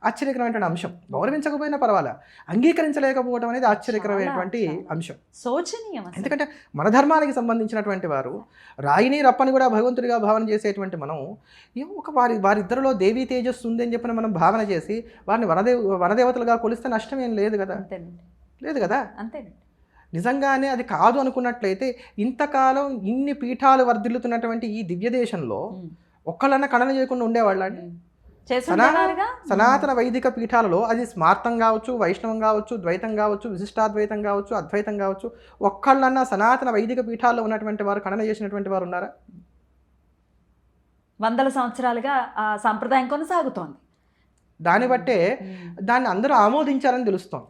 ఆశ్చర్యకరమైనటువంటి అంశం. గౌరవించకపోయినా పర్వాలా, అంగీకరించలేకపోవడం అనేది ఆశ్చర్యకరమైనటువంటి అంశం, శోచనీయం. ఎందుకంటే మన ధర్మానికి సంబంధించినటువంటి వారు రాయిని రప్పని కూడా భగవంతుడిగా భావన చేసేటువంటి మనం ఒక వారిద్దరిలో దేవీ తేజస్సు ఉంది అని చెప్పిన మనం భావన చేసి వారిని వనదేవతలుగా కొలిస్తే నష్టం ఏం లేదు కదా, లేదు కదా. అంతేనండి. నిజంగానే అది కాదు అనుకున్నట్లయితే ఇంతకాలం ఇన్ని పీఠాలు వర్ధిల్లుతున్నటువంటి ఈ దివ్య దేశంలో ఒక్కళ్ళన్నా ఖండన చేయకుండా ఉండేవాళ్ళండి. సనాతన వైదిక పీఠాలలో అది స్మార్తం కావచ్చు, వైష్ణవం కావచ్చు, ద్వైతం కావచ్చు, విశిష్టాద్వైతం కావచ్చు, అద్వైతం కావచ్చు, ఒక్కళ్ళన్నా సనాతన వైదిక పీఠాల్లో ఉన్నటువంటి వారు ఖండన చేసినటువంటి వారు ఉన్నారా? వందల సంవత్సరాలుగా ఆ సంప్రదాయం కొనసాగుతోంది. దాన్ని బట్టే దాన్ని అందరూ ఆమోదించారని తెలుస్తాం.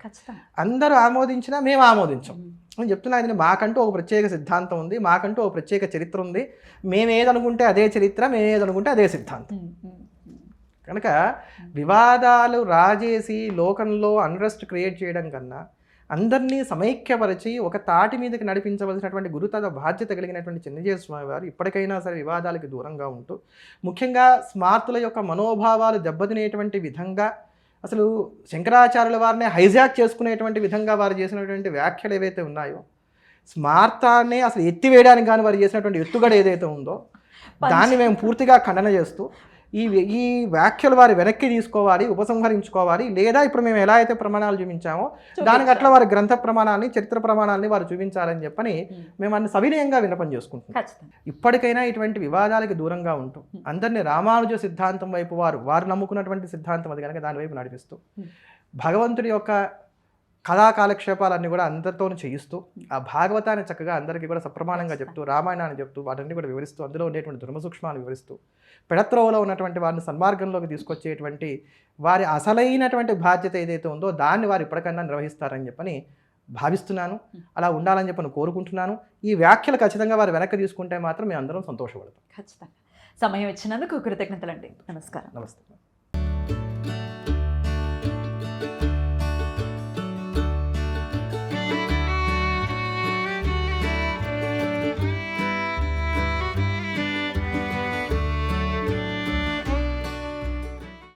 అందరూ ఆమోదించినా మేము ఆమోదించాం. నేను చెప్తున్నా, ఇది మాకంటూ ఒక ప్రత్యేక సిద్ధాంతం ఉంది, మాకంటూ ఒక ప్రత్యేక చరిత్ర ఉంది, మేమేదనుకుంటే అదే చరిత్ర, మేమేదనుకుంటే అదే సిద్ధాంతం. కనుక వివాదాలు రాజేసి లోకంలో అన్రెస్ట్ క్రియేట్ చేయడం కన్నా అందరినీ సమైక్యపరిచి ఒక తాటి మీదకి నడిపించవలసినటువంటి గురుతర బాధ్యత కలిగినటువంటి చిన్నజీవ స్వామి వారు ఇప్పటికైనా సరే వివాదాలకి దూరంగా ఉంటూ, ముఖ్యంగా స్మార్తుల యొక్క మనోభావాలు దెబ్బతినేటువంటి విధంగా, అసలు శంకరాచార్యుల వారిని హైజాక్ చేసుకునేటువంటి విధంగా వారు చేసినటువంటి వ్యాఖ్యలు ఏవైతే ఉన్నాయో, స్మార్తాన్ని అసలు ఎత్తివేయడానికి కానీ వారు చేసినటువంటి ఎత్తుగడ ఏదైతే ఉందో దాన్ని మేము పూర్తిగా ఖండన చేస్తూ ఈ వ్యాఖ్యలు వారి వెనక్కి తీసుకోవాలి, ఉపసంహరించుకోవాలి. లేదా ఇప్పుడు మేము ఎలా అయితే ప్రమాణాలు చూపించామో దానికి అట్లా వారి గ్రంథ ప్రమాణాన్ని, చరిత్ర ప్రమాణాలని వారు చూపించాలని చెప్పని మేము అన్ని సవినయంగా విన్నపం చేసుకుంటున్నాం. ఇప్పటికైనా ఇటువంటి వివాదాలకి దూరంగా ఉంటూ అందరినీ రామానుజ సిద్ధాంతం వైపు వారు నమ్ముకున్నటువంటి సిద్ధాంతం అది కనుక దాని వైపు నడిపిస్తూ భగవంతుడి యొక్క కళా కాలక్షేపాలన్నీ కూడా అందరితోనూ చేయిస్తూ ఆ భాగవతాన్ని చక్కగా అందరికీ కూడా సప్రమాణంగా చెప్తూ, రామాయణాన్ని చెప్తూ, వాటన్ని కూడా వివరిస్తూ, అందులో ఉండేటువంటి ధర్మ సూక్ష్మాలు వివరిస్తూ, పెడత్రోవలో ఉన్నటువంటి వారిని సన్మార్గంలోకి తీసుకొచ్చేటువంటి వారి అసలైనటువంటి బాధ్యత ఏదైతే ఉందో దాన్ని వారు ఇప్పటికన్నా నిర్వహిస్తారని చెప్పని భావిస్తున్నాను. అలా ఉండాలని చెప్పని కోరుకుంటున్నాను. ఈ వ్యాఖ్యలు ఖచ్చితంగా వారు వెనక్కి తీసుకుంటే మాత్రం మేము అందరం సంతోషపడతాం. ఖచ్చితంగా. సమయం ఇచ్చినందుకు కృతజ్ఞతలండి. నమస్కారం. నమస్తే.